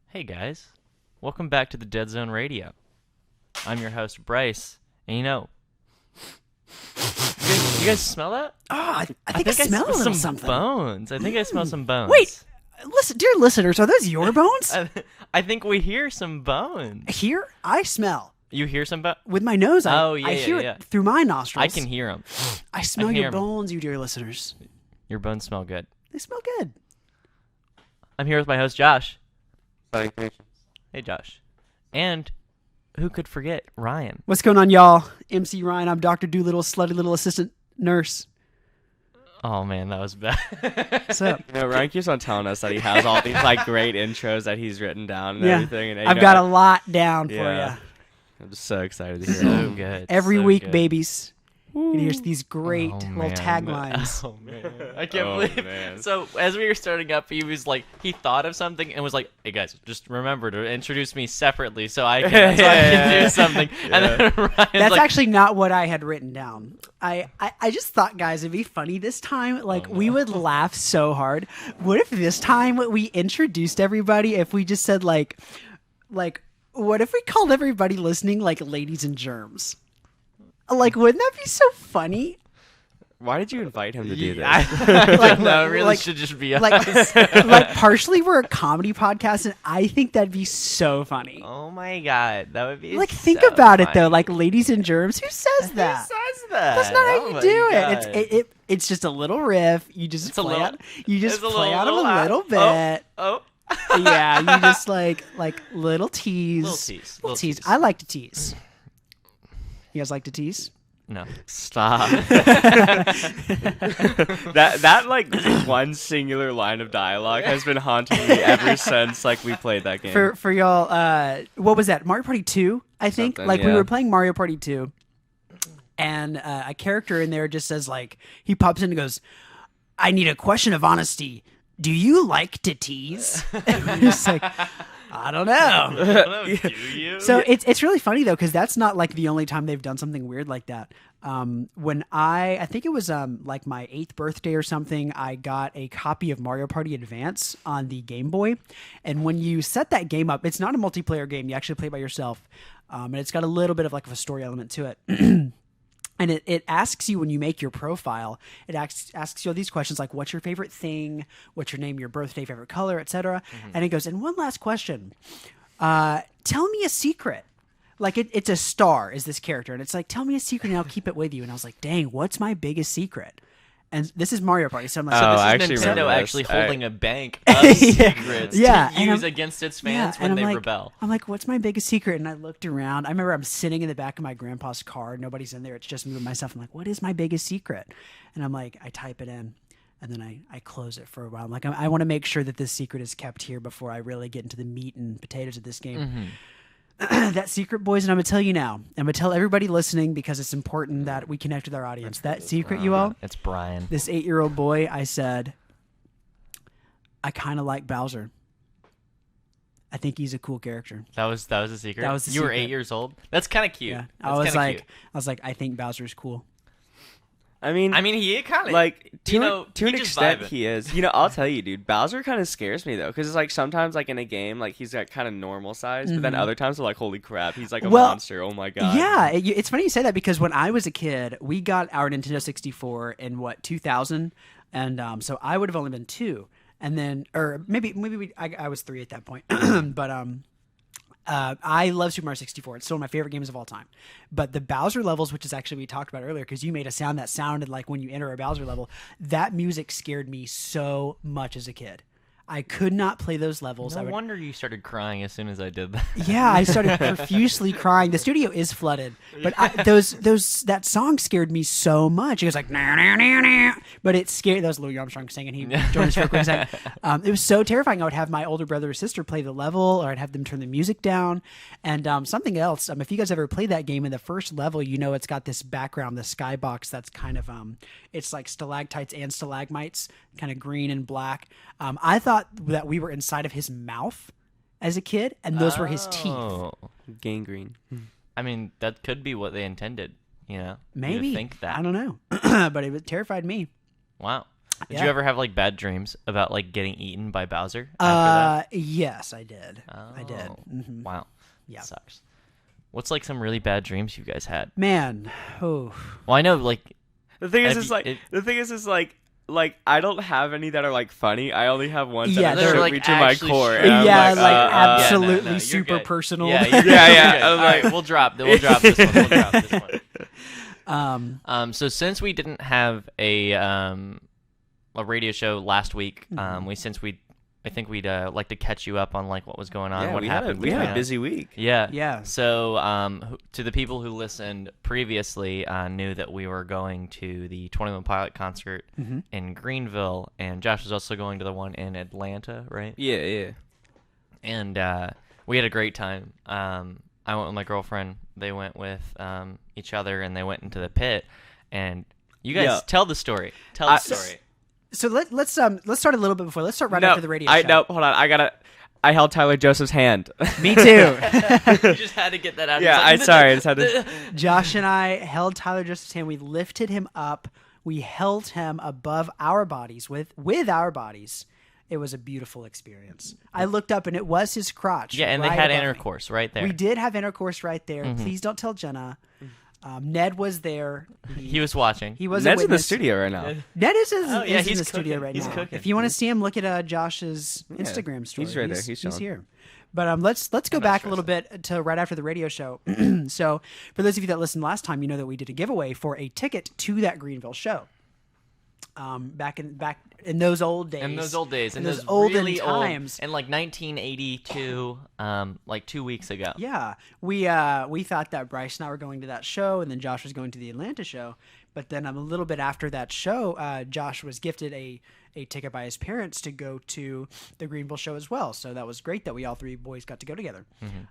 Hey guys, welcome back to the Dead Zone Radio. I'm your host Bryce, and you guys smell that? Oh, I think I smell a little some something. Bones. I think I smell some bones. Wait, listen, dear listeners, are those your bones? I think we hear some bones. Here, I smell. You hear some bones? With my nose, I hear it through my nostrils. I can hear them. I smell your bones, you dear listeners. Your bones smell good. They smell good. I'm here with my host Josh. Hey Josh. And who could forget Ryan? What's going on, y'all? MC Ryan. I'm Dr. Doolittle, slutty little assistant nurse. Oh man, that was bad. What's up? You know, Ryan keeps on telling us that he has all these like great intros that he's written down and everything. And I've got a lot down for you. I'm just so excited to hear So it. good. Every so week, good. babies. You hear these great little man. taglines. Oh man, I can't believe. Man. So as we were starting up, he was like, he thought of something and was like, "Hey guys, just remember to introduce me separately so I can do something." Yeah. And then Ryan's That's like, actually not what I had written down. I just thought, guys, it'd be funny this time. Like, we would laugh so hard. What if this time we introduced everybody, if we just said, like, what if we called everybody listening, like, ladies and germs? Like, wouldn't that be so funny? Why did you invite him to do this? like, no, it really should just be us. Like, partially we're a comedy podcast, and I think that'd be so funny. Oh my god, that would be Like, think so about it funny. though. Like, ladies and germs, who says that? Who says that? That's not how Oh you my do God. it. It's just a little riff. You just It's a play little- out. You just it's a play out little- a little bit. Oh. Yeah, you just like little tease. Little tease. I like to tease. You guys like to tease? No. Stop. that like one singular line of dialogue has been haunting me ever since like we played that game. For y'all, what was that? Mario Party 2, I think. Something, Like we yeah. were playing Mario Party 2, and a character in there just says like he pops in and goes, "I need a question of honesty. Do you like to tease?" And we're just like, I don't know. Do you? So it's really funny though, because that's not like the only time they've done something weird like that. When I think it was like my 8th birthday or something, I got a copy of Mario Party Advance on the Game Boy, and when you set that game up, it's not a multiplayer game. You actually play by yourself, and it's got a little bit of like a story element to it. And it asks you when you make your profile, it asks you all these questions like, what's your favorite thing? What's your name, your birthday, favorite color, etc. And it goes, and one last question. Tell me a secret. Like it's a star is this character. And it's like, tell me a secret and I'll keep it with you. And I was like, dang, what's my biggest secret? And this is Mario Party. So I'm like, Oh, This I is actually Nintendo remember this. actually holding a bank of secrets Yeah, to and use I'm- against its fans and when I'm they like, rebel. I'm like, what's my biggest secret? And I looked around. I remember I'm sitting in the back of my grandpa's car. Nobody's in there. It's just me and myself. I'm like, what is my biggest secret? And I'm like, I type it in. And then I close it for a while. I'm like, I want to make sure that this secret is kept here before I really get into the meat and potatoes of this game. That secret, boys, and I'm going to tell you now. I'm going to tell everybody listening because it's important that we connect with our audience. That secret, you all, It's Brian. this 8-year-old boy, I said, I kind of like Bowser. I think he's a cool character. That was a secret. That was the You were secret. 8 years old. That's kind of cute. Yeah, That's I was kinda cute. like, I think Bowser's cool. I mean, he kind of like to an just extent vibing. he is. You know, I'll tell you, dude. Bowser kind of scares me though, because it's like sometimes like in a game, like he's like kind of normal size, but then other times they're like, holy crap, he's like a Well, monster. Oh my god. Yeah, it's funny you say that because when I was a kid, we got our Nintendo 64 in 2000, and so I would have only been 2, and then or maybe I was 3 at that point, but I love Super Mario 64. It's still one of my favorite games of all time. But the Bowser levels, which is actually we talked about earlier, because you made a sound that sounded like when you enter a Bowser level, that music scared me so much as a kid. I could not play those levels. No wonder you started crying as soon as I did that. Yeah, I started profusely crying. The studio is flooded, but that song scared me so much. It was like, nah, nah, nah, nah. But it scared. That was Louis Armstrong singing. He joined us for a quick second. It was so terrifying. I would have my older brother or sister play the level, or I'd have them turn the music down. And something else. If you guys ever played that game, in the first level, it's got this background, the skybox that's kind of it's like stalactites and stalagmites, kind of green and black. I thought that we were inside of his mouth as a kid, and those were his teeth. Gangrene. I mean, that could be what they intended, Maybe. You think that. I don't know. But it terrified me. Wow. Did Yeah. you ever have like bad dreams about like getting eaten by Bowser after that? Yes, I did. I did. Oh, Mhm. Wow. Yeah. Sucks. What's like some really bad dreams you guys had? Man. Oh. Well, I know like The thing is, Have is you- like it- the thing is like I don't have any that are like funny. I only have ones Yeah, that they're, shook like, me to my actually core. shook and I'm Yeah, like, you're super good. personal. Yeah, Yeah, you're yeah. good. I was All right, like- we'll drop this one. We'll drop this one. Um, So since we didn't have a radio show last week, I think we'd like to catch you up on like what was going on, yeah, what we happened. had a between us. busy week. Yeah. Yeah. So, to the people who listened previously, knew that we were going to the 21 Pilot concert in Greenville, and Josh was also going to the one in Atlanta, right? Yeah. And we had a great time. I went with my girlfriend. They went with each other, and they went into the pit. And you guys Yeah. tell the story. Tell the story. So let's start a little bit before. Let's start right after the radio show. No, hold on. I held Tyler Joseph's hand. Me too. You just had to get that out. Yeah, It's I'm like, sorry. I just had to. Josh and I held Tyler Joseph's hand. We lifted him up. We held him above our bodies with our bodies. It was a beautiful experience. I looked up and it was his crotch. Yeah, and right they had above me. intercourse right there. We did have intercourse right there. Please don't tell Jenna. Ned was there. He was watching. He was Ned's a in the witness. studio right now. Ned is in Oh, yeah, is in he's the studio cooking. right He's now. cooking. If you want to see him, look at Josh's Instagram story. He's right there. He's chilling. here. But let's go back a little bit to right after the radio show. So for those of you that listened last time, you know that we did a giveaway for a ticket to that Greenville show. Back in those old days. In those old days, in in those olden really times. old, in like 1982, like 2 weeks ago. Yeah, we thought that Bryce and I were going to that show, and then Josh was going to the Atlanta show. But then a little bit after that show, Josh was gifted a ticket by his parents to go to the Greenville show as well. So that was great that we all three boys got to go together.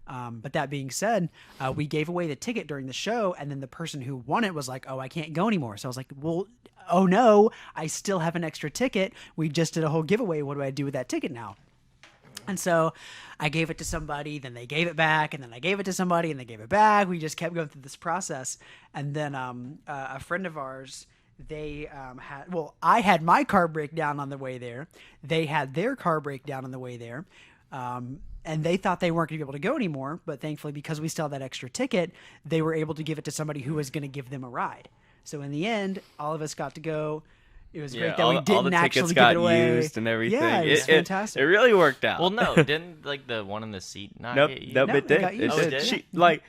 But that being said, we gave away the ticket during the show, and then the person who won it was like, "Oh, I can't go anymore." So I was like, "Well, oh no, I still have an extra ticket. We just did a whole giveaway. What do I do with that ticket now?" And so I gave it to somebody, then they gave it back, and then I gave it to somebody, and they gave it back. We just kept going through this process. And then a friend of ours, I had my car break down on the way there. They had their car break down on the way there. And they thought they weren't going to be able to go anymore. But thankfully, because we still had that extra ticket, they were able to give it to somebody who was going to give them a ride. So in the end, all of us got to go. It was great that we all didn't the actually tickets give got it away. used and everything. Yeah, it was fantastic. It really worked out. Well, no, didn't like the one in the seat not Nope, get you? nope, No, it it did. got It used. Oh, it did. did? She like.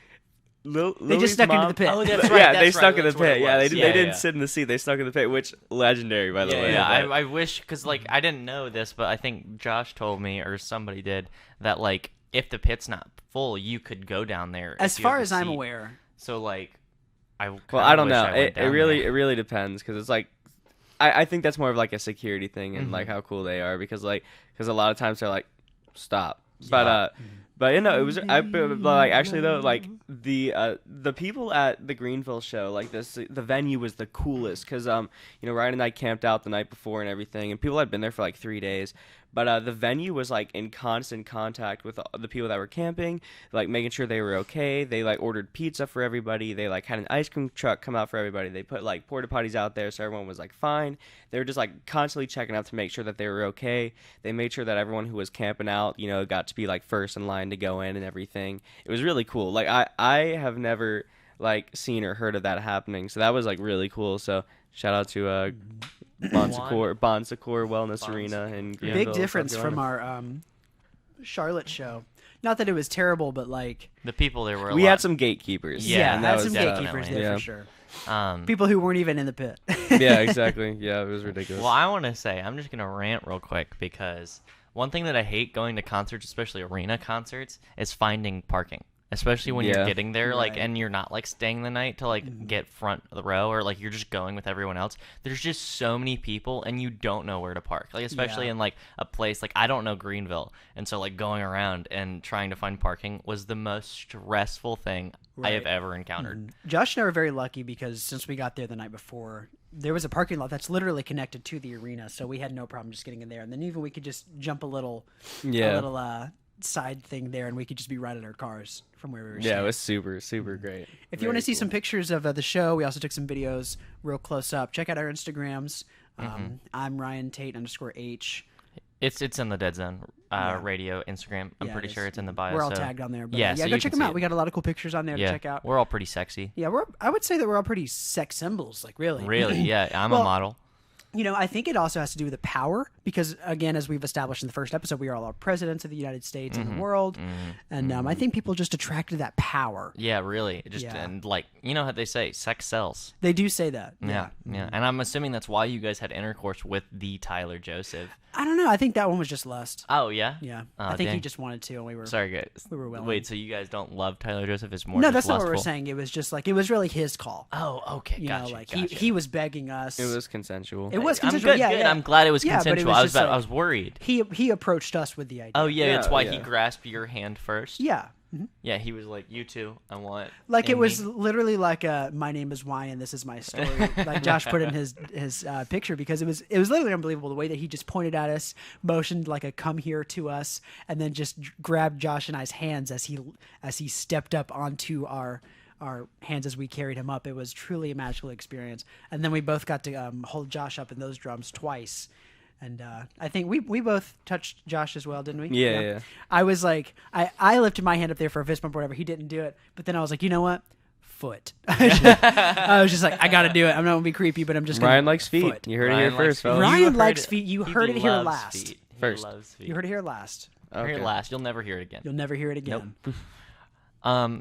They just stuck into the pit. Oh, that's right. Yeah, that's they right, stuck in the that's what it pit. Yeah, they was. didn't sit in the seat. They stuck in the pit, which legendary by the way. Yeah, but- I wish, because like I didn't know this, but I think Josh told me, or somebody did, that like if the pit's not full, you could go down there. As if you have far the as I'm seat. aware. So like, I I don't wish know. I went It down really there. depends because it's like I think that's more of like a security thing and like how cool they are because a lot of times they're like stop. But it was like actually though like the people at the Greenville show like the venue was the coolest because Ryan and I camped out the night before and everything and people had been there for like 3 days. But the venue was like in constant contact with the people that were camping, like making sure they were okay. They like ordered pizza for everybody. They like had an ice cream truck come out for everybody. They put like porta potties out there so everyone was like fine. They were just like constantly checking up to make sure that they were okay. They made sure that everyone who was camping out, got to be like first in line to go in and everything. It was really cool. Like I have never like seen or heard of that happening. So that was like really cool. So shout out to Bon Secours Wellness Arena in Greenville, Big difference South from Carolina. our Charlotte show. Not that it was terrible, but like The people there were. We had some gatekeepers. Yeah, had that some was gatekeepers definitely. there for sure. Um, People who weren't even in the pit. Yeah, exactly. Yeah, it was ridiculous. Well, I want to say, I'm just going to rant real quick because one thing that I hate going to concerts, especially arena concerts, is finding parking. Especially when you're Yeah. getting there, like, Right. and you're not like staying the night to like get front of the row, or like you're just going with everyone else. There's just so many people, and you don't know where to park. Like, especially Yeah. in like a place like I don't know Greenville, and so like going around and trying to find parking was the most stressful thing I have Right. ever encountered. Josh and I were very lucky because since we got there the night before, there was a parking lot that's literally connected to the arena, so we had no problem just getting in there. And then even we could just jump a little side thing there, and we could just be right in our cars from where we were. Yeah, staying. it was super great. If you want to see some pictures of the show, we also took some videos real close up. Check out our Instagrams. I'm Ryan Tate _H. It's in the Dead Zone radio Instagram. I'm Yeah, pretty it sure is. it's in the bio. We're all so- tagged on there. But Yeah, so go you check can them see out. it. We got a lot of cool pictures on there Yeah, to check out. we're all pretty sexy. Yeah, I would say that we're all pretty sex symbols, like really. Really, yeah. I'm Well, a model. You know, I think it also has to do with the power because, again, as we've established in the first episode, we are all our presidents of the United States and the world, and I think people just attracted to that power. Yeah, really. Just Yeah. and like you know how they say, sex sells. They do say that. Yeah, And I'm assuming that's why you guys had intercourse with the Tyler Joseph. I don't know. I think that one was just lust. Oh yeah. Yeah, Oh, I think he dang. just wanted to, and we were. Sorry, guys. We were willing. Wait, so you guys don't love Tyler Joseph? It's more. No, just that's not what we're lustful? saying. It was just like it was really his call. Oh, okay, You gotcha. know, like gotcha. he was begging us. It was consensual. It was I'm consensual. good. Yeah, good. yeah. I'm glad it was Yeah, but it consensual. was I was just like- I was worried. He approached us with the idea. Oh yeah, that's why he yeah. grasped your hand first. Yeah. Yeah, he was like, "You too. I want." Like it in was me." literally like my name is Wyan, this is my story. Like Josh put in his picture because it was literally unbelievable the way that he just pointed at us, motioned like a come here to us, and then just grabbed Josh and I's hands as he stepped up onto our hands as we carried him up. It was truly a magical experience. And then we both got to hold Josh up in those drums twice. And I think we both touched Josh as well, didn't we? Yeah. I was like, I lifted my hand up there for a fist bump or whatever. He didn't do it. But then I was like, you know what? Foot. I was just like, I got to do it. I'm not going to be creepy, but I'm just going to. Ryan likes feet. Foot. You heard it Ryan here likes first, feet. fellas. Ryan You heard likes it- feet. You he heard it here loves last. feet. He First. loves feet. You heard it here last. Heard it Okay. last. You'll never hear it again. You'll never hear it again.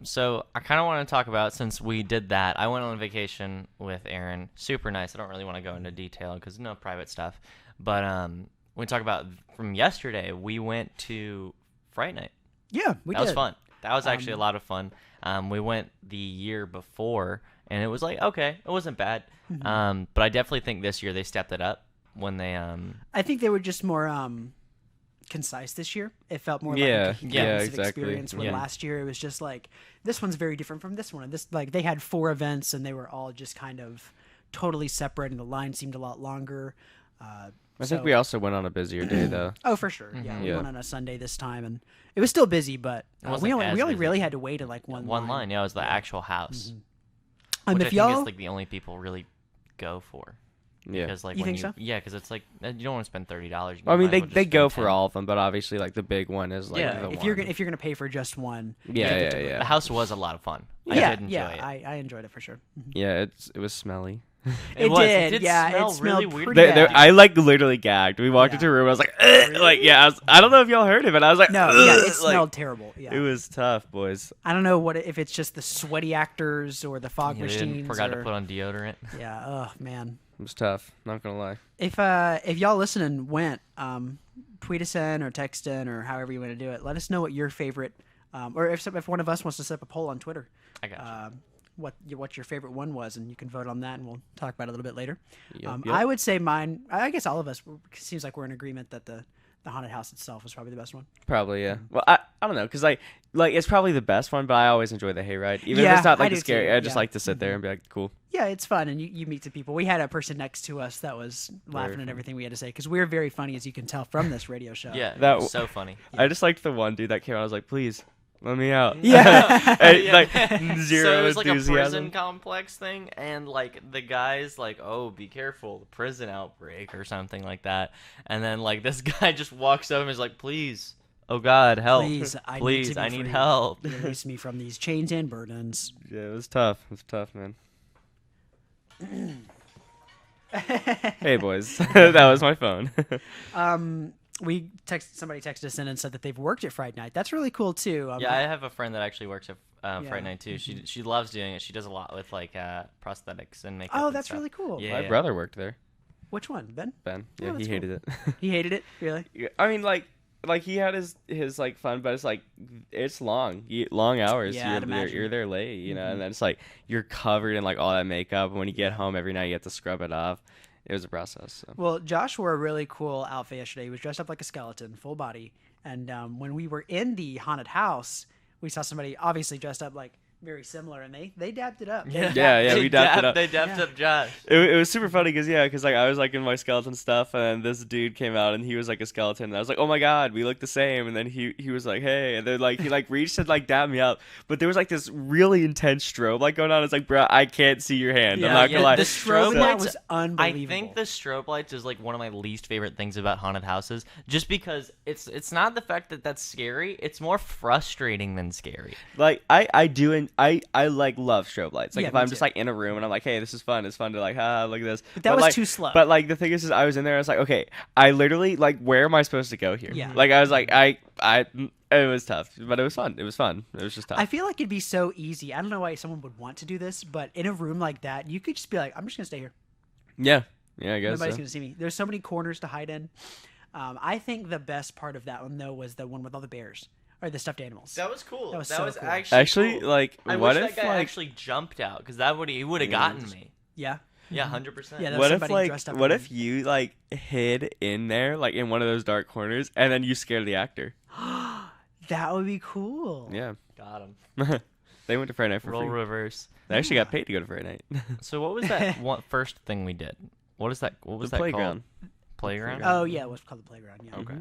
So I kind of want to talk about, since we did that, I went on vacation with Aaron. Super nice. I don't really want to go into detail because no private stuff. But we talk about from yesterday, we went to Fright Night. Yeah, we That did. was fun. That was actually a lot of fun. We went the year before, and it was like, okay, it wasn't bad. But I definitely think this year they stepped it up when they I think they were just more concise this year. It felt more Yeah, like a yeah, cohesive exactly. experience. Where Yeah. last year it was just like this one's very different from this one. And this like they had 4 events and they were all just kind of totally separate, and the line seemed a lot longer. I think we also went on a busier day though. Oh, for sure. Yeah, we Yeah. went on a Sunday this time, and it was still busy, but wasn't we as only busy. really had to wait at like one line. Yeah, it was the actual house. Which if I think y'all, is like the only people really go for. Yeah. Because like You when think so? Yeah, because it's like you don't want to spend $30. I mean, they go for all of them, but obviously, like the big one is like Yeah, the if you're one. gonna pay for just one, Yeah. The house was a lot of fun. I yeah, did enjoy yeah, it. I enjoyed it for sure. Yeah, it was smelly. It was. did, yeah, it smell really smelled weird. pretty They, bad. I like literally gagged. We walked Yeah. into a room. I was like, like yeah. I don't know if y'all heard it, but I was like, No, yeah, it like, smelled terrible. Yeah, It was tough, boys. I don't know if it's just the sweaty actors or the fog You didn't- machines. forgot or, to put on deodorant. Yeah, oh man. It was tough. Not gonna lie. If y'all listening went, tweet us in or text in or however you want to do it. Let us know what your favorite, or if one of us wants to set up a poll on Twitter, I got you. what your favorite one was, and you can vote on that, and we'll talk about it a little bit later. Yep. I would say mine. I guess all of us seems like we're in agreement that the haunted house itself was probably the best one. Probably, yeah. Well, I don't know, cause like it's probably the best one, but I always enjoy the hayride, even if Yeah, it's not I like do the scary. too, I just yeah. like to sit there and be like, cool. Yeah, it's fun, and you meet some people. We had a person next to us that was laughing at everything we had to say because we're very funny, as you can tell from this radio show. Yeah, that that w- was so funny. I just liked the one dude that came out. I was like, please, let me out. Yeah. And, Yeah. like zero So it was like a enthusiasm. prison complex thing, and like the guy's like, "Oh, be careful, the prison outbreak" or something like that. And then like this guy just walks up and is like, "Please, oh God, help! Please, I Please, need to be I need free. help." Release me from these chains and burdens. Yeah, it was tough. It was tough, man. Hey, boys. That was my phone. somebody texted us in and said that they've worked at Fright Night. That's really cool too. Yeah, I have a friend that actually works at Fright Night too. She loves doing it. She does a lot with like prosthetics and makeup. Oh, and that's stuff. really cool. Yeah, My brother worked there. Which one, Ben? Ben. Oh, Yeah, that's he hated it. He hated it, really. Yeah, I mean, like he had his like fun, but it's like it's long hours. Yeah, I'd imagine. You're there late, you know, and then it's like you're covered in like all that makeup. And when you get home every night, you have to scrub it off. It was a process. So. Well, Josh wore a really cool outfit yesterday. He was dressed up like a skeleton, full body. And when we were in the haunted house, we saw somebody obviously dressed up like very similar, and they dabbed it up. We dabbed it up. They dabbed up Josh. It was super funny because like I was like in my skeleton stuff, and then this dude came out and he was like a skeleton, and I was like, oh my god, we look the same. And then he was like, hey, and then like he like reached and like dabbed me up, but there was like this really intense strobe like going on. It's like, bro, I can't see your hand. I'm not gonna lie. The strobe light was unbelievable. I think the strobe lights is like one of my least favorite things about haunted houses, just because it's not the fact that that's scary. It's more frustrating than scary. Like I like love strobe lights. Like Yeah, if me I'm too. just like in a room and I'm like, hey, this is fun. It's fun to like, look at this. But that was like, too slow. But like the thing is I was in there. I was like, okay, I literally like, where am I supposed to go here? Yeah. Like I was like, it was tough, but it was fun. It was fun. It was just tough. I feel like it'd be so easy. I don't know why someone would want to do this, but in a room like that, you could just be like, I'm just gonna stay here. Yeah, I guess Nobody's so. gonna see me. There's so many corners to hide in. I think the best part of that one though was the one with all the bears or the stuffed animals. That was cool. That was so cool. Actually, cool. like, I what wish if that guy like, actually jumped out, because he would have gotten me. Yeah. Yeah, 100%. Yeah, that was what if somebody like, dressed up what in- if you like hid in there, like in one of those dark corners, and then you scared the actor? That would be cool. Yeah, Got him. they went to Friday Night for Role free. reverse. They actually got paid to go to Friday Night. So what was that first thing we did? What is that? What was The that playground. called? Playground. Oh yeah, it was called the playground. Yeah. Okay.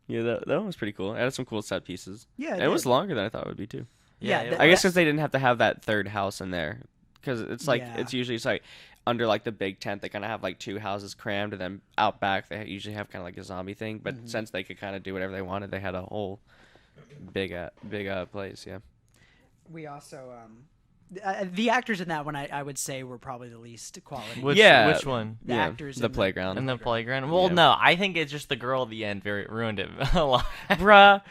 Yeah, that one was pretty cool. It had some cool set pieces. Yeah, And it was did. longer than I thought it would be too. Yeah, it that- I guess was. because they didn't have to have that third house in there, because it's like Yeah. it's usually it's like under like the big tent they kind of have like two houses crammed, and then out back they usually have kind of like a zombie thing. But since they could kind of do whatever they wanted, they had a whole big place. Yeah. We also the actors in that one I would say were probably the least quality. Which one? The actors The in playground. In the playground. Well, Yeah. no, I think it's just the girl at the end ruined it a lot. Bruh,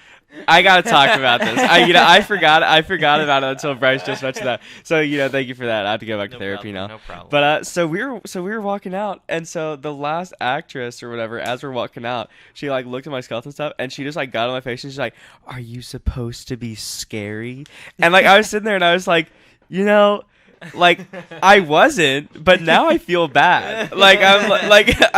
I gotta talk about this. I forgot about it until Bryce just mentioned that. So thank you for that. I have to go back to therapy now. No problem. But so we were walking out, and so the last actress or whatever, as we're walking out, she like looked at my skeleton stuff, and she just like got on my face, and she's like, "Are you supposed to be scary?" And like I was sitting there, and I was like, like I wasn't, but now I feel bad. Like I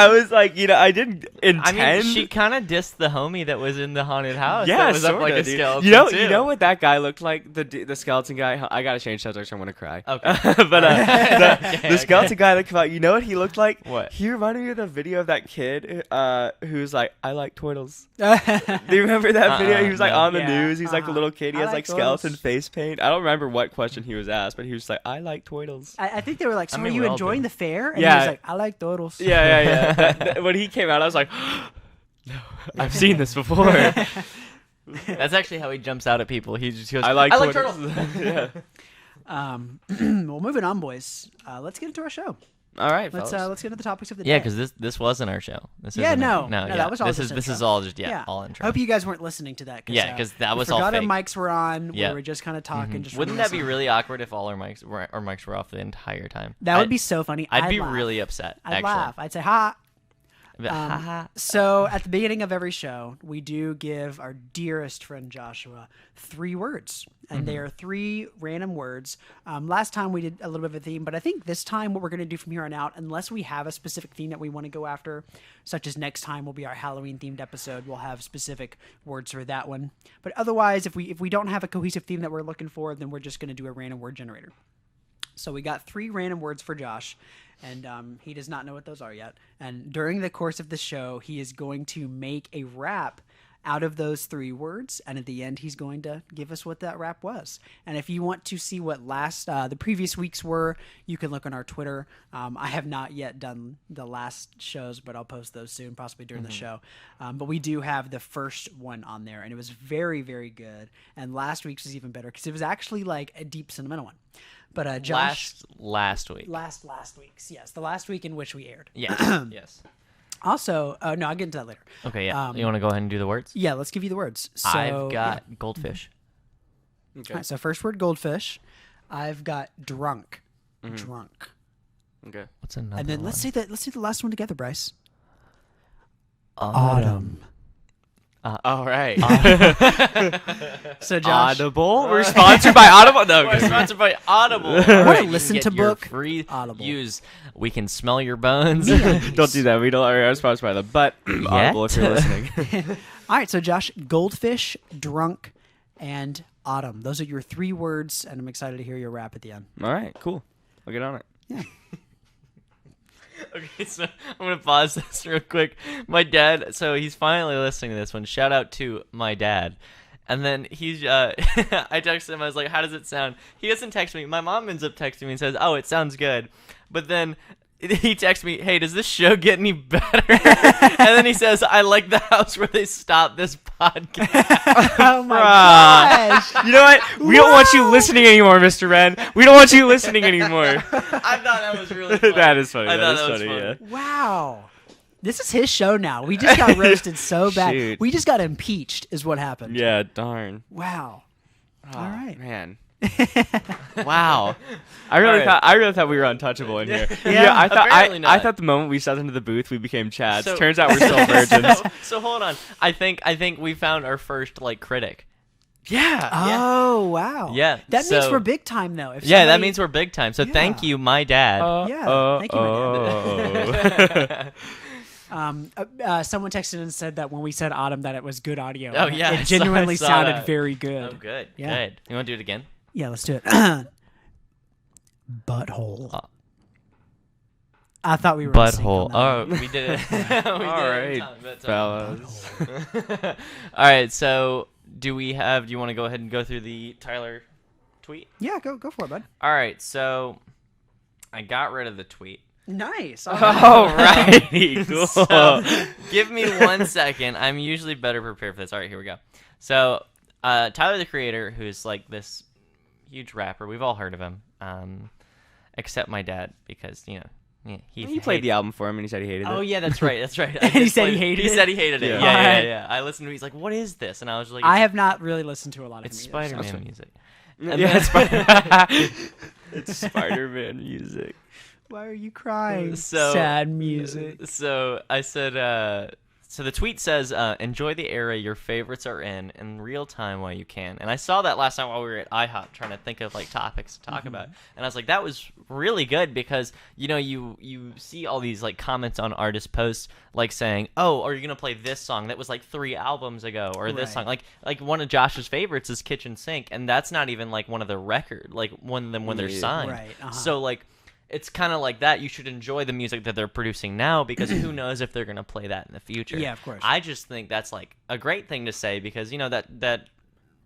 was like, I didn't intend. I mean, she kind of dissed the homie that was in the haunted house. Yeah, that was up like a dude. skeleton. You know what that guy looked like? The skeleton guy. I gotta change subjects. I'm gonna cry. Okay. But the skeleton guy that came out. You know what he looked like? What? He reminded me of the video of that kid who's like, I like turtles. Do you remember that video? He was like no. on the Yeah, news. He's like a little kid. He I has like like skeleton turtles. face paint. I don't remember what question he was asked, but he was like, I like turtles. I think they were like, so I mean, are you we all enjoying do. the fair? And Yeah. he was like, I like turtles. Yeah. When he came out, I was like, no, I've seen this before. That's actually how he jumps out at people. He just goes, I like turtles. yeah. Well, moving on, boys. Let's get into our show. All right, Let's fellas. let's get into the topics of the day. Yeah, because this wasn't our show. This Yeah, isn't no, it. no, yeah. that was all This just is this intro. is all just all intro. I hope you guys weren't listening to that. Yeah, 'cause that we was all forgot fake. our mics were on. Yeah. We were just kind of talking. Just Wouldn't for that be listeners. really awkward if all our mics were off the entire time? That would be so funny. I'd be laugh. really upset. I'd actually. laugh. I'd say ha. But, haha. So at the beginning of every show, we do give our dearest friend Joshua 3 words, and they are 3 random words. Last time we did a little bit of a theme, but I think this time what we're going to do from here on out, unless we have a specific theme that we want to go after, such as next time will be our Halloween themed episode, we'll have specific words for that one. But otherwise, if we don't have a cohesive theme that we're looking for, then we're just going to do a random word generator. So we got 3 random words for Josh, and he does not know what those are yet. And during the course of the show, he is going to make a rap out of those 3 words, and at the end, he's going to give us what that rap was. And if you want to see what the previous weeks were, you can look on our Twitter. I have not yet done the last shows, but I'll post those soon, possibly during the show. But we do have the first one on there, and it was very, very good. And last week's was even better because it was actually like a deep sentimental one. But Josh, last week. last week's, yes, the last week in which we aired. Yes. Yes. Also, no, I'll get into that later. Okay, yeah. You want to go ahead and do the words? Yeah, let's give you the words. So, I've got goldfish. Okay. All right, so first word, goldfish. I've got drunk. Drunk. Okay. What's another And then one? let's say the last one together, Bryce. Autumn. All right. So Josh, Audible. We're sponsored by Audible. No, We're sponsored by Audible. Want to listen to book? Free Audible. use. We can smell your bones. don't do that. We don't. We're not sponsored by them, but Audible if you're listening. All right, so Josh, goldfish, drunk, and autumn. Those are your 3 words, and I'm excited to hear your rap at the end. All right. Cool. I'll get on it. Yeah. Okay, so I'm gonna pause this real quick. My dad, so he's finally listening to this one. Shout out to my dad. And then he's, I texted him. I was like, "How does it sound?" He doesn't text me. My mom ends up texting me and says, "Oh, it sounds good." But then he texts me, "Hey, does this show get any better?" And then he says, "I like the house where they stop this podcast." Oh my gosh. You know what? We don't want you listening anymore, Mr. Ren. We don't want you listening anymore. I thought that was really funny. That is funny. I That thought is that was funny. funny. Yeah. Wow. This is his show now. We just got roasted so bad. Shoot. We just got impeached is what happened. Yeah. Darn. Wow. Oh, All right. Man. Wow. I really thought we were untouchable in here. Yeah, I thought apparently not. I thought the moment we stepped into the booth we became Chads. So- Turns out we're still virgins. So hold on. I think we found our first critic. Yeah. Oh, wow. Yeah, That means so- we're big time, though. If Yeah, that somebody- means we're big time. So Yeah. thank you, my dad. Yeah, thank you, my Oh. someone texted and said that when we said autumn, that it was good audio. Oh, yeah, I It saw genuinely sounded that. very good. Oh, good. Yeah. Good. You want to do it again? Yeah, let's do it. Butthole. Uh, I thought we were in sync Butthole. on that. Oh, we did it. We did it All in right, time, but it's fellas. All right. So do you want to go ahead and go through the Tyler tweet? Yeah, go for it, bud. All right. So I got rid of the tweet. Nice. All right. Cool. So, give me 1 second. I'm usually better prepared for this. All right, here we go. So, Tyler, the Creator, who's like this huge rapper, we've all heard of him, except my dad, because You played the album for him and he said he hated it. Oh yeah, that's right. That's right. And he said he hated He it? said he hated it. Yeah. Yeah, yeah, Alright. yeah. I listened to. He's like, "What is this?" And I was like, I have not really listened to a lot of "It's him either, so- Spider-Man music." Yeah, it's Spider-Man music. Why are you crying? So Sad music. So I said. So the tweet says, "Enjoy the era your favorites are in real time while you can." And I saw that last night while we were at IHOP trying to think of topics to talk about. And I was like, that was really good because you see all these comments on artist posts saying, "Oh, are you gonna play this song that was 3 albums ago?" Or this Right. song like one of Josh's favorites is Kitchen Sink, and that's not even one of the record one of them when they're Yeah. signed. Right, uh-huh. So it's kind of like that. You should enjoy the music that they're producing now because who knows if they're going to play that in the future. Yeah, of course. I just think that's a great thing to say because, that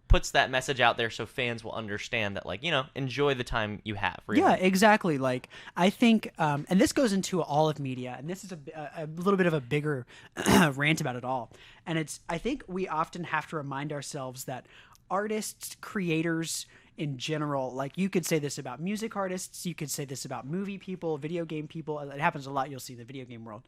puts that message out there so fans will understand that, enjoy the time you have. Really. Yeah, exactly. I think, and this goes into all of media, and this is a little bit of a bigger rant about it all. And I think we often have to remind ourselves that artists, creators in general, you could say this about music artists, you could say this about movie people, video game people. It happens a lot. You'll see in the video game world.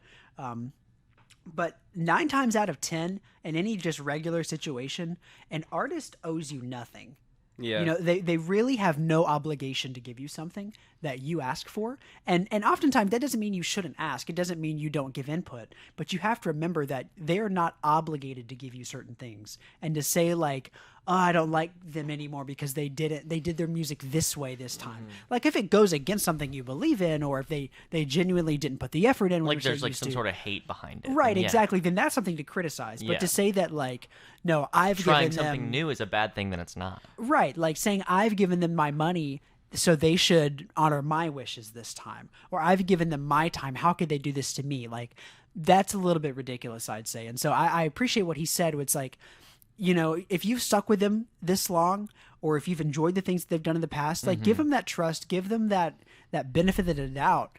But 9 times out of 10, in any just regular situation, an artist owes you nothing. Yeah. They really have no obligation to give you something that you ask for. And oftentimes that doesn't mean you shouldn't ask. It doesn't mean you don't give input. But you have to remember that they're not obligated to give you certain things. And to say oh, I don't like them anymore because they did their music this way this time. If it goes against something you believe in, or if they genuinely didn't put the effort in, which there's they used some to. sort of hate behind it. Right, Yeah. exactly. Then that's something to criticize. But Yeah. to say that no, I've Trying given something them new is a bad thing, then it's not. right, saying I've given them my money, so they should honor my wishes this time, or I've given them my time. How could they do this to me? That's a little bit ridiculous, I'd say. And so I appreciate what he said. It's if you've stuck with them this long, or if you've enjoyed the things that they've done in the past, give them that trust, give them that benefit of the doubt.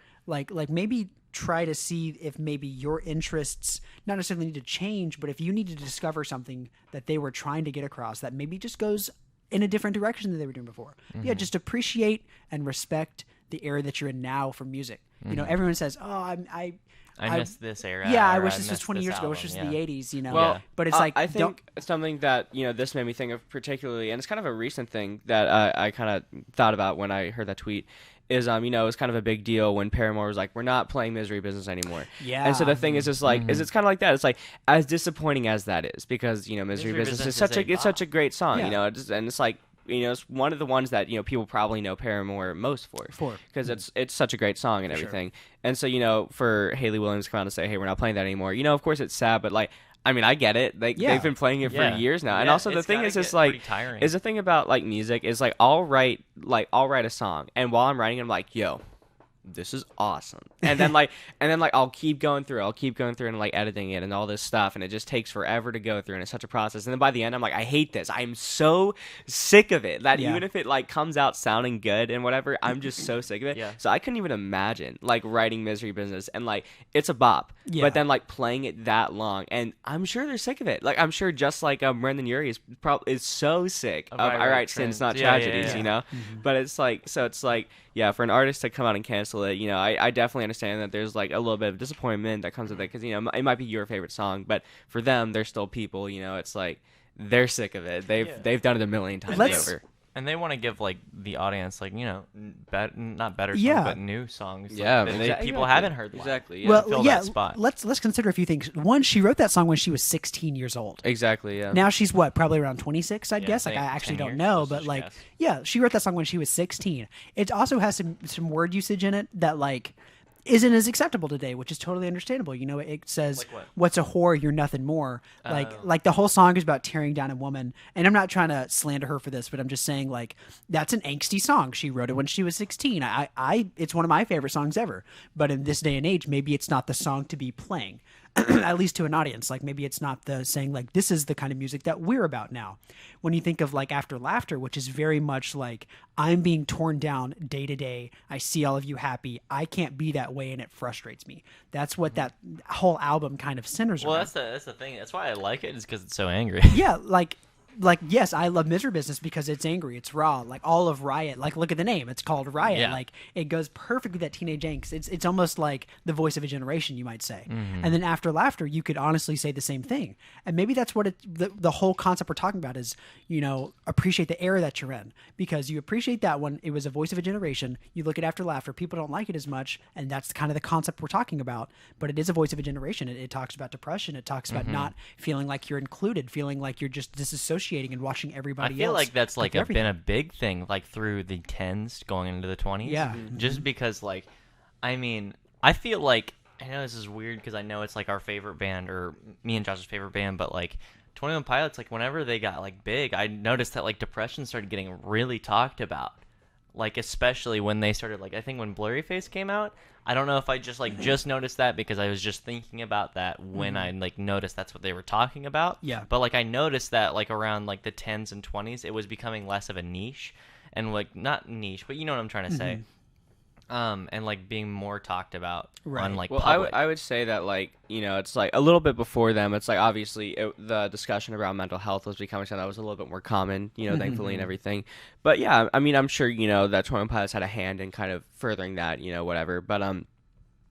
Maybe try to see if maybe your interests not necessarily need to change, but if you need to discover something that they were trying to get across that maybe just goes in a different direction than they were doing before. Yeah, just appreciate and respect the era that you're in now for music. You know, everyone says, "Oh, I miss this era. Yeah, I or wish this was miss 20 this years ago. I wish album, this was the 80s, you know. Well, but it's like, I think something that, you know, this made me think of particularly, and it's kind of a recent thing that I kind of thought about when I heard that tweet, is, you know, it was kind of a big deal when Paramore was like, we're not playing Misery Business anymore. Yeah. And so the thing is just like, is it's kind of like that. It's like, as disappointing as that is, because, you know, Misery Business is such a great song, you know, and it's like, you know, it's one of the ones that, you know, people probably know Paramore most for. Because it's such a great song and everything. Sure. And so, you know, for Hayley Williams to come out and say, hey, we're not playing that anymore, you know, of course it's sad, but like, I mean, I get it. Like, they've been playing it for years now. And also the thing is, it's like, is the thing about like music is like, I'll write a song, and while I'm writing, I'm like, yo, this is awesome. And then like I'll keep going through and like editing it and all this stuff, and it just takes forever to go through, and it's such a process. And then by the end, I'm like, I hate this. I'm so sick of it that even if it like comes out sounding good and whatever, I'm just so sick of it. So I couldn't even imagine like writing Misery Business, and like it's a bop, but then like playing it that long, and I'm sure they're sick of it. Like I'm sure just like Brendan Urie is so sick of I Write Sins, Not Tragedies, you know. But it's like, so it's like, yeah, for an artist to come out and cancel it, you know, I definitely understand that there's like a little bit of disappointment that comes with it, because, you know, it might be your favorite song, but for them, they're still people, you know. It's like they're sick of it. They've done it a million times over. And they want to give like the audience like, you know, not better songs, but new songs. Like, people haven't heard them. Exactly. Yeah. Well, fill that spot. Let's consider a few things. One, she wrote that song when she was 16 years old. Exactly. Yeah. Now she's what, probably around 26, I'd guess. Like I actually don't know, but like, she wrote that song when she was 16. It also has some word usage in it that like isn't as acceptable today, which is totally understandable. You know, it says, like what? "What's a whore? You're nothing more." Like the whole song is about tearing down a woman. And I'm not trying to slander her for this, but I'm just saying like that's an angsty song. She wrote it when she was 16. It's one of my favorite songs ever. But in this day and age, maybe it's not the song to be playing. At least to an audience. Like maybe it's not the saying like this is the kind of music that we're about now. When you think of like After Laughter, which is very much like I'm being torn down day to day. I see all of you happy. I can't be that way, and it frustrates me. That's what that whole album kind of centers around. Well, that's the thing. That's why I like it, is because it's so angry. Yeah, like yes, I love Misery Business because it's angry, it's raw. Like all of Riot, like look at the name, it's called Riot. Yeah. Like it goes perfect with that teenage angst. It's almost like the voice of a generation, you might say. And then After Laughter, you could honestly say the same thing. And maybe that's what the whole concept we're talking about is, you know, appreciate the era that you're in, because you appreciate that one. It was a voice of a generation. You look at After Laughter, people don't like it as much, and that's kind of the concept we're talking about. But it is a voice of a generation. It talks about depression. It talks about not feeling like you're included, feeling like you're just disassociating and watching everybody else. I feel like that's like been a big thing like through the 10s going into the 20s. Yeah. Just because like, I mean, I feel like, I know this is weird because I know it's like our favorite band, or me and Josh's favorite band, but like 21 Pilots, like whenever they got like big, I noticed that like depression started getting really talked about. Like especially when they started, like I think when Blurry Face came out, I don't know if I just noticed that because I was just thinking about that when I like noticed that's what they were talking about. Yeah. But like I noticed that like around like the 10s and 20s, it was becoming less of a niche, and like not niche, but you know what I'm trying to say. And like being more talked about on like public. I would say that like, you know, it's like a little bit before them. It's like obviously the discussion around mental health was becoming something that was a little bit more common, you know, thankfully and everything. But yeah, I mean, I'm sure, you know, that 21 Pilots had a hand in kind of furthering that, you know, whatever. But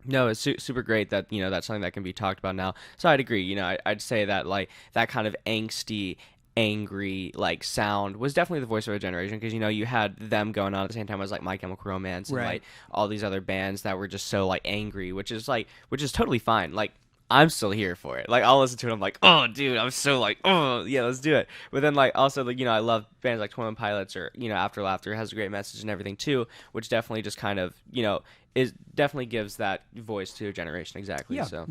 no, it's super great that, you know, that's something that can be talked about now. So I'd agree, you know, I'd say that like that kind of angsty, angry like sound was definitely the voice of a generation, because, you know, you had them going on at the same time as like My Chemical Romance and like all these other bands that were just so like angry, which is totally fine. Like I'm still here for it. Like I'll listen to it, I'm like, oh dude, I'm so like, oh yeah, let's do it. But then like also like, you know, I love bands like 21 Pilots, or, you know, After Laughter has a great message and everything too, which definitely just kind of, you know, definitely gives that voice to a generation. Exactly. Yeah. So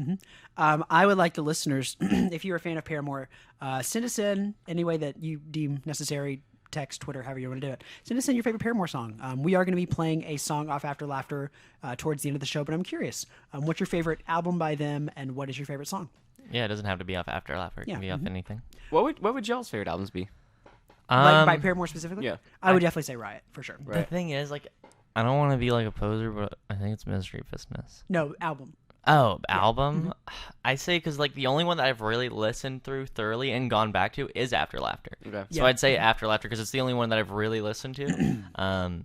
I would like the listeners, if you're a fan of Paramore, send us in any way that you deem necessary. Text, Twitter, however you want to do it. Send us in your favorite Paramore song. We are going to be playing a song off After Laughter towards the end of the show, but I'm curious, what's your favorite album by them, and what is your favorite song? Yeah, it doesn't have to be off After Laughter. It can be off anything. what would y'all's favorite albums be? Like by Paramore specifically? Yeah. I would definitely say Riot, for sure. The thing is, like, I don't want to be like a poser, but I think it's Misery Business. No, album. Oh, album? I say because like the only one that I've really listened through thoroughly and gone back to is After Laughter. Okay. So I'd say After Laughter because it's the only one that I've really listened to.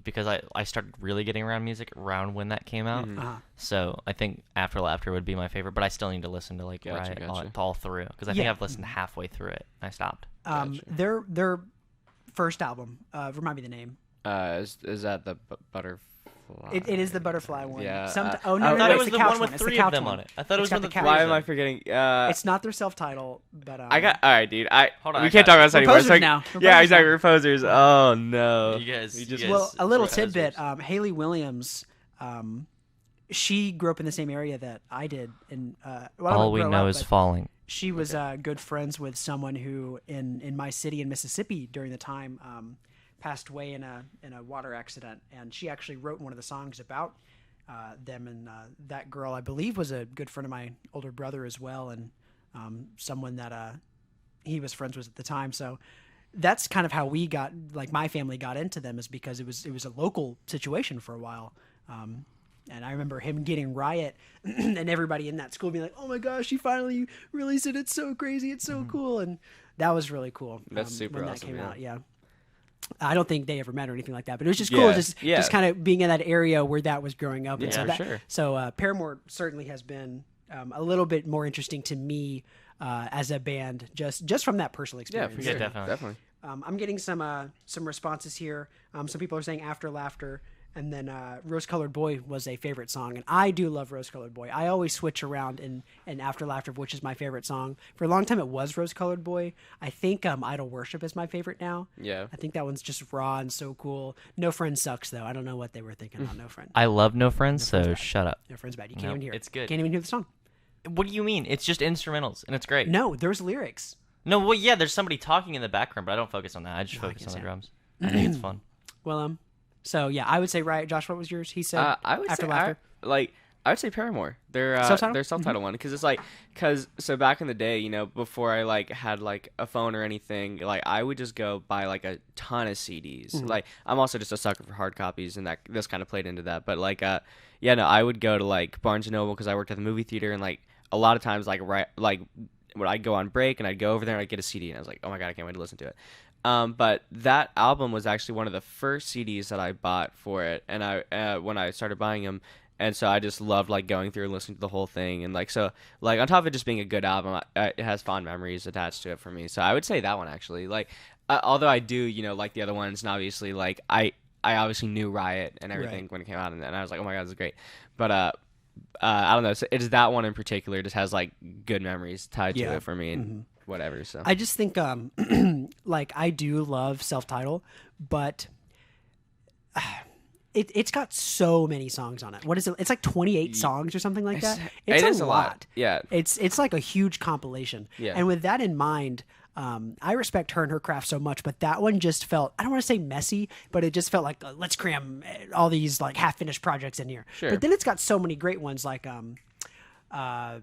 because I started really getting around music around when that came out. So I think After Laughter would be my favorite, but I still need to listen to like Riot all through because I think I've listened halfway through it. I stopped. Their first album, remind me the name. Is that the butterfly? It is the butterfly one. Yeah. No, I thought it was the one with 3 of them on it. I thought it was one with 3. Why am I forgetting? It's not their self-title, but all right, dude. Hold on, we can't talk about this anymore. We're posers now. Yeah, exactly. We're posers. Oh no. You guys. Well, a little tidbit. Haley Williams, she grew up in the same area that I did, and all we know is falling. She was good friends with someone who, in my city in Mississippi during the time, passed away in a water accident, and she actually wrote one of the songs about them. And that girl, I believe, was a good friend of my older brother as well, and someone that he was friends with at the time. So that's kind of how we got, like, my family got into them, is because it was a local situation for a while. And I remember him getting Riot and everybody in that school being like, oh my gosh, he finally released it. It's so crazy. It's so cool. And that was really cool. That's super when awesome. That came out. Yeah. I don't think they ever met or anything like that, but it was just cool. Just kind of being in that area where that was growing up. And so Paramore certainly has been a little bit more interesting to me as a band, just from that personal experience. Yeah, for sure. Definitely. I'm getting some responses here. Some people are saying After Laughter, and then Rose Colored Boy was a favorite song, and I do love Rose Colored Boy. I always switch around in After Laughter, which is my favorite song. For a long time, it was Rose Colored Boy. I think Idol Worship is my favorite now. Yeah. I think that one's just raw and so cool. No Friends sucks, though. I don't know what they were thinking on No Friends. I love No Friends, so shut up. No Friends bad. You can't even hear it. It's good. Can't even hear the song. What do you mean? It's just instrumentals, and it's great. No, there's lyrics. No, well, yeah, there's somebody talking in the background, but I don't focus on that. I just focus on the drums. I think it's fun. Well, so yeah, I would say Riot. Josh, what was yours? He said I would After say Laughter. I would say Paramore. Their self-titled one, because it's like, so back in the day, before I like had like a phone or anything, like I would just go buy like a ton of CDs. Like I'm also just a sucker for hard copies, and this kind of played into that. But like, I would go to like Barnes and Noble because I worked at the movie theater, and like a lot of times when I'd go on break and I'd go over there and I'd get a CD, and I was like, oh my god, I can't wait to listen to it. But that album was actually one of the first CDs that I bought for it, and I when I started buying them, and so I just loved like going through and listening to the whole thing, and like so like on top of it just being a good album, it has fond memories attached to it for me. So I would say that one actually. Like although I do like the other ones, and obviously like I obviously knew Riot and everything when it came out, and I was like, oh my god, this is great. But I don't know. So it's that one in particular just has like good memories tied to it for me, and whatever. So I just think like I do love self-title, but it's got so many songs on it. What is it? It's like 28 songs or something like that. It's a lot. Yeah. It's like a huge compilation. Yeah. And with that in mind, I respect her and her craft so much, but that one just felt, I don't want to say messy, but it just felt like, let's cram all these like half-finished projects in here. Sure. But then it's got so many great ones like, that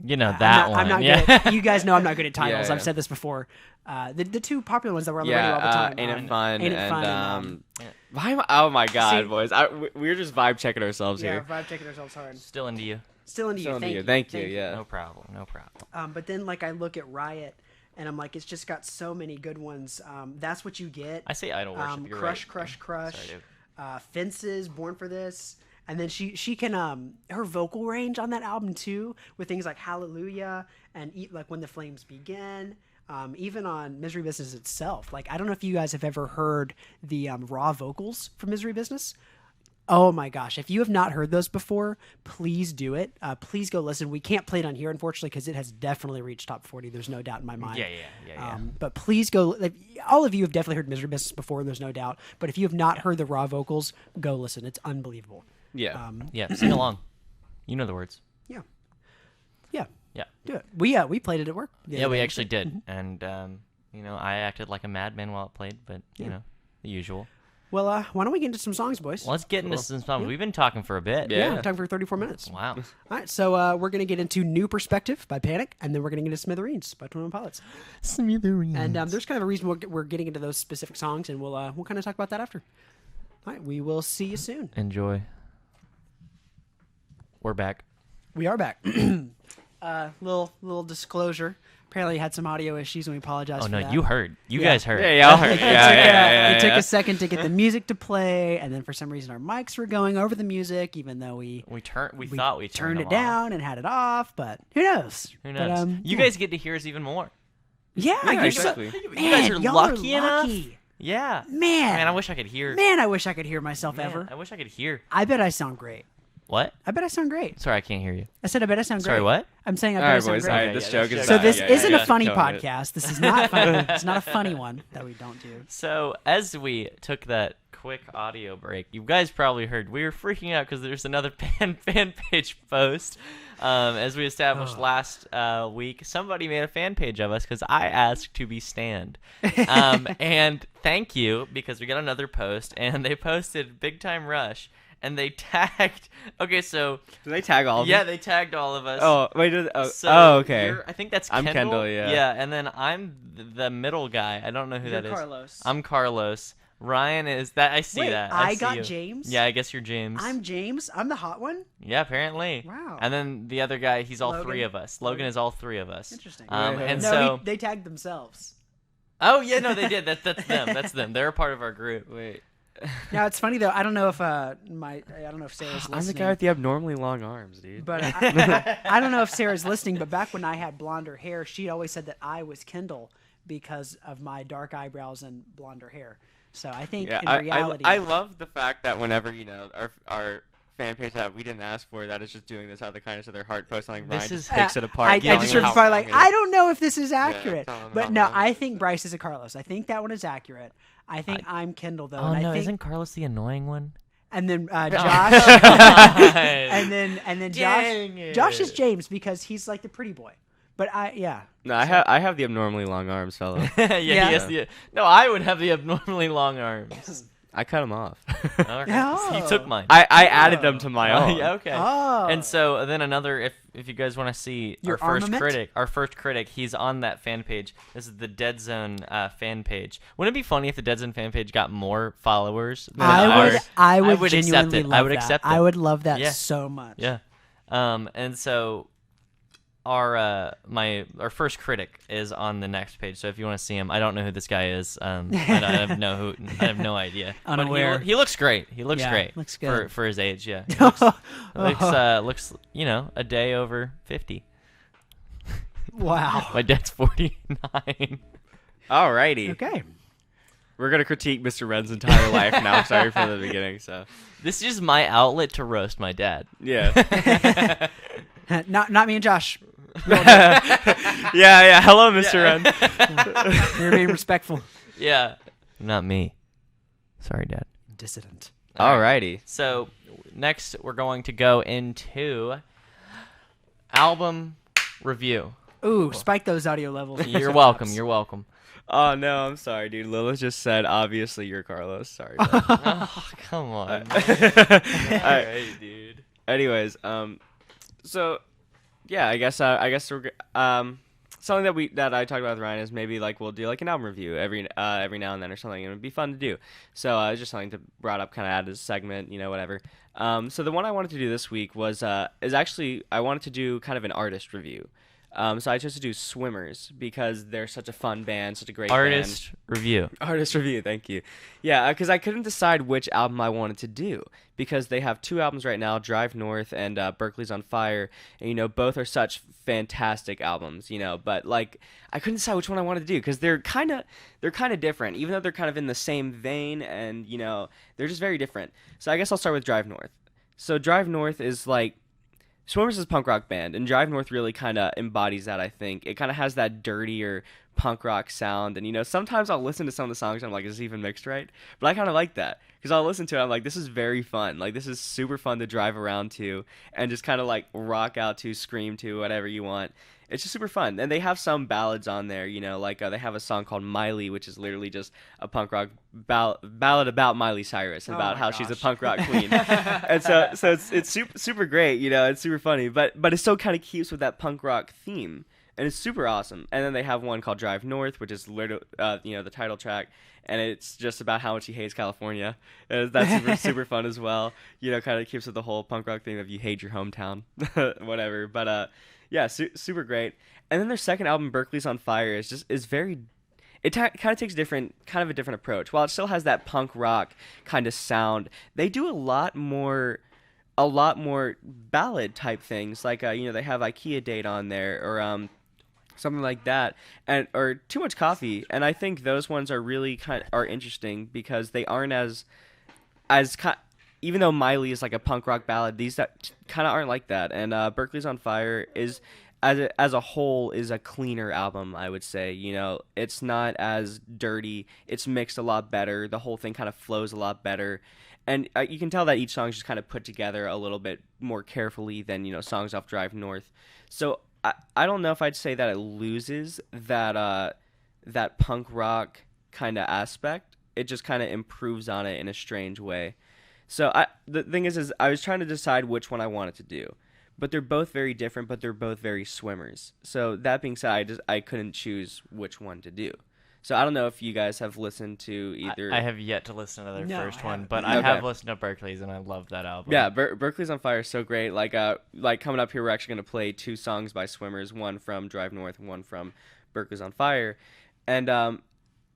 I'm not yeah. good at, you guys know I'm not good at titles. Yeah. I've said this before. The two popular ones that were on the radio all the time. Ain't It Fun? Ain't It Fun? And oh my god, See- boys. We're just vibe checking ourselves Yeah, here. vibe checking ourselves hard. Still into you. Still into you. Thank you. Yeah. No problem. But then like I look at Riot, and I'm like, it's just got so many good ones. That's What You Get. I say Idol Worship. You're Crush, right. Crush. Sorry, dude. Fences, Born for This. And then she can her vocal range on that album too, with things like Hallelujah and like When the Flames Begin. Even on Misery Business itself. Like I don't know if you guys have ever heard the raw vocals from Misery Business. Oh my gosh. If you have not heard those before, please do it. Please go listen. We can't play it on here, unfortunately, because it has definitely reached top 40. There's no doubt in my mind. Yeah. But please go. Like, all of you have definitely heard Misery Business before, there's no doubt. But if you have not heard the raw vocals, go listen. It's unbelievable. Yeah. Yeah, sing along. You know the words. Yeah. Yeah. Do it. We played it at work. Yeah, we actually did. And, I acted like a madman while it played, but, the usual. Well, why don't we get into some songs, boys? Well, let's get into some songs. We've been talking for a bit. Yeah, we're talking for 34 minutes. Wow. All right, so we're going to get into New Perspective by Panic, and then we're going to get into Smithereens by 21 Pilots. Smithereens. And there's kind of a reason we're getting into those specific songs, and we'll kind of talk about that after. All right, we will see you soon. Enjoy. We're back. We are back. Little disclosure. Apparently, had some audio issues, and we apologize. Oh for no, that. you heard. You guys heard. Yeah, y'all heard. It took a second to get the music to play, and then for some reason our mics were going over the music, even though we thought we turned it them down and had it off. But who knows? Who knows? But, you guys get to hear us even more. Yeah, exactly. You guys are y'all lucky are enough. lucky. Yeah. Man, I wish I could hear. Man, I wish I could hear myself Man, ever. I wish I could hear. I bet I sound great. What? I bet I sound great. Sorry, I can't hear you. I said I bet I sound great. Sorry, what? I'm saying I All bet I right, sound boys. great. All right, this joke is So bad. this Yeah, isn't yeah, a funny killing it. podcast. This is not funny. It's not a funny one that we don't do. So as we took that quick audio break, you guys probably heard we were freaking out because there's another fan page post. As we established last week, somebody made a fan page of us because I asked to be stand. And thank you, because we got another post, and they posted Big Time Rush. And they tagged. Okay, so Did they tag all of yeah, them? they tagged all of us. Oh, wait. So Okay. I think that's I'm Kendall. Kendall, yeah. Yeah, and then I'm the middle guy. I don't know who You're that is. Carlos. I'm Carlos. Ryan is that. I see Wait, that. I see got you. James? Yeah, I guess you're James. I'm James. I'm the hot one. Yeah, apparently. Wow. And then the other guy, he's all Logan? three of us. Logan is all three of us. Interesting. And no, so. they tagged themselves. Oh yeah, no, they did. That's them. That's them. They're a part of our group. Wait. Now it's funny though. I don't know if I don't know if Sarah's listening. I'm the guy with the abnormally long arms, dude. But I don't know if Sarah's listening. But back when I had blonder hair, she always said that I was Kendall because of my dark eyebrows and blonder hair. So I think in reality, I love the fact that whenever our fan page that we didn't ask for, that is just doing this out of the kindness of their heart, posting like Ryan just picks it apart. I yelling just at how reply wrong like, it is. I don't know if this is accurate. tell 'em But how no, wrong I it is. think Bryce is a Carlos. I think that one is accurate. I think I'm Kendall though. Oh and no, I think, isn't Carlos the annoying one? and then Josh, God. and then Dang Josh is it. James because he's like the pretty boy. But No, I have the abnormally long arms, fella. yeah, Yeah. he has the. No, I would have the abnormally long arms. I cut them off. Okay. Oh. He took mine. I added them to my own. Yeah, okay. Oh. And so then another, if you guys want to see Your our armament? first critic, he's on that fan page. This is the Dead Zone fan page. Wouldn't it be funny if the Dead Zone fan page got more followers than ours? I would accept genuinely it. love I would that. accept it. I would love that Yeah. so much. Yeah. And so our first critic is on the next page. So if you want to see him, I don't know who this guy is. I have no idea. But Unaware. he looks great. He looks Yeah, great. looks good. for his age. Yeah. He looks a day over 50. Wow. My dad's 49. Alrighty. Okay. We're gonna critique Mr. Ren's entire life now. Sorry for the beginning. So This is my outlet to roast my dad. yeah. Not me and Josh. yeah. Hello, Mr. Ren. You're being respectful. Yeah. Not me. Sorry, Dad. Dissident. Alrighty. So next we're going to go into album review. Ooh, spike those audio levels. You're welcome. You're welcome. Oh no, I'm sorry, dude. Lilith just said, obviously you're Carlos. Sorry. bud. Oh, come on. Alright. dude. Anyways, so yeah, I guess we're something that I talked about with Ryan is maybe like we'll do like an album review every now and then or something, and it'd be fun to do. So just something to brought up, kind of add as a segment, whatever. So the one I wanted to do this week is actually I wanted to do kind of an artist review. So I chose to do Swimmers because they're such a fun band, such a great Artist review. Artist review, thank you. Yeah, because I couldn't decide which album I wanted to do because they have two albums right now, Drive North and Berkeley's on Fire, and both are such fantastic albums, but like I couldn't decide which one I wanted to do because they're kind of different, even though they're kind of in the same vein, and they're just very different. So I guess I'll start with Drive North. So Drive North is like Swimmers is a punk rock band, and Drive North really kind of embodies that, I think. It kind of has that dirtier punk rock sound, and, sometimes I'll listen to some of the songs and I'm like, is this even mixed right? But I kind of like that, because I'll listen to it, I'm like, this is very fun. Like, this is super fun to drive around to, and just kind of, like, rock out to, scream to, whatever you want. It's just super fun. And they have some ballads on there, like they have a song called Miley, which is literally just a punk rock ballad about Miley Cyrus and about how she's a punk rock queen. And so it's super great, it's super funny, but it still kind of keeps with that punk rock theme. and it's super awesome. And then they have one called Drive North, which is literally, the title track, and it's just about how much he hates California. That's super fun as well. Kind of keeps with the whole punk rock thing of you hate your hometown, whatever. But yeah, super great. And then their second album, Berkeley's on Fire, is very. It kind of takes a different approach. While it still has that punk rock kind of sound, they do a lot more ballad type things. Like they have IKEA Date on there, or something like that, or Too Much Coffee. And I think those ones are really are interesting because they aren't as even though Miley is like a punk rock ballad, these that kind of aren't like that. And Berkeley's on Fire is. As a whole is a cleaner album, I would say. It's not as dirty. It's mixed a lot better. The whole thing kind of flows a lot better. And you can tell that each song is just kind of put together a little bit more carefully than, songs off Drive North. So I don't know if I'd say that it loses that punk rock kind of aspect. It just kind of improves on it in a strange way. So the thing is I was trying to decide which one I wanted to do. But they're both very different, but they're both very swimmers. So that being said, I couldn't choose which one to do. So I don't know if you guys have listened to either. I have yet to listen to their first one, but I have listened to Berkeley's, and I love that album. Yeah, Berkeley's on Fire is so great. Like coming up here, we're actually going to play 2 songs by Swimmers, one from Drive North and one from Berkeley's on Fire. And I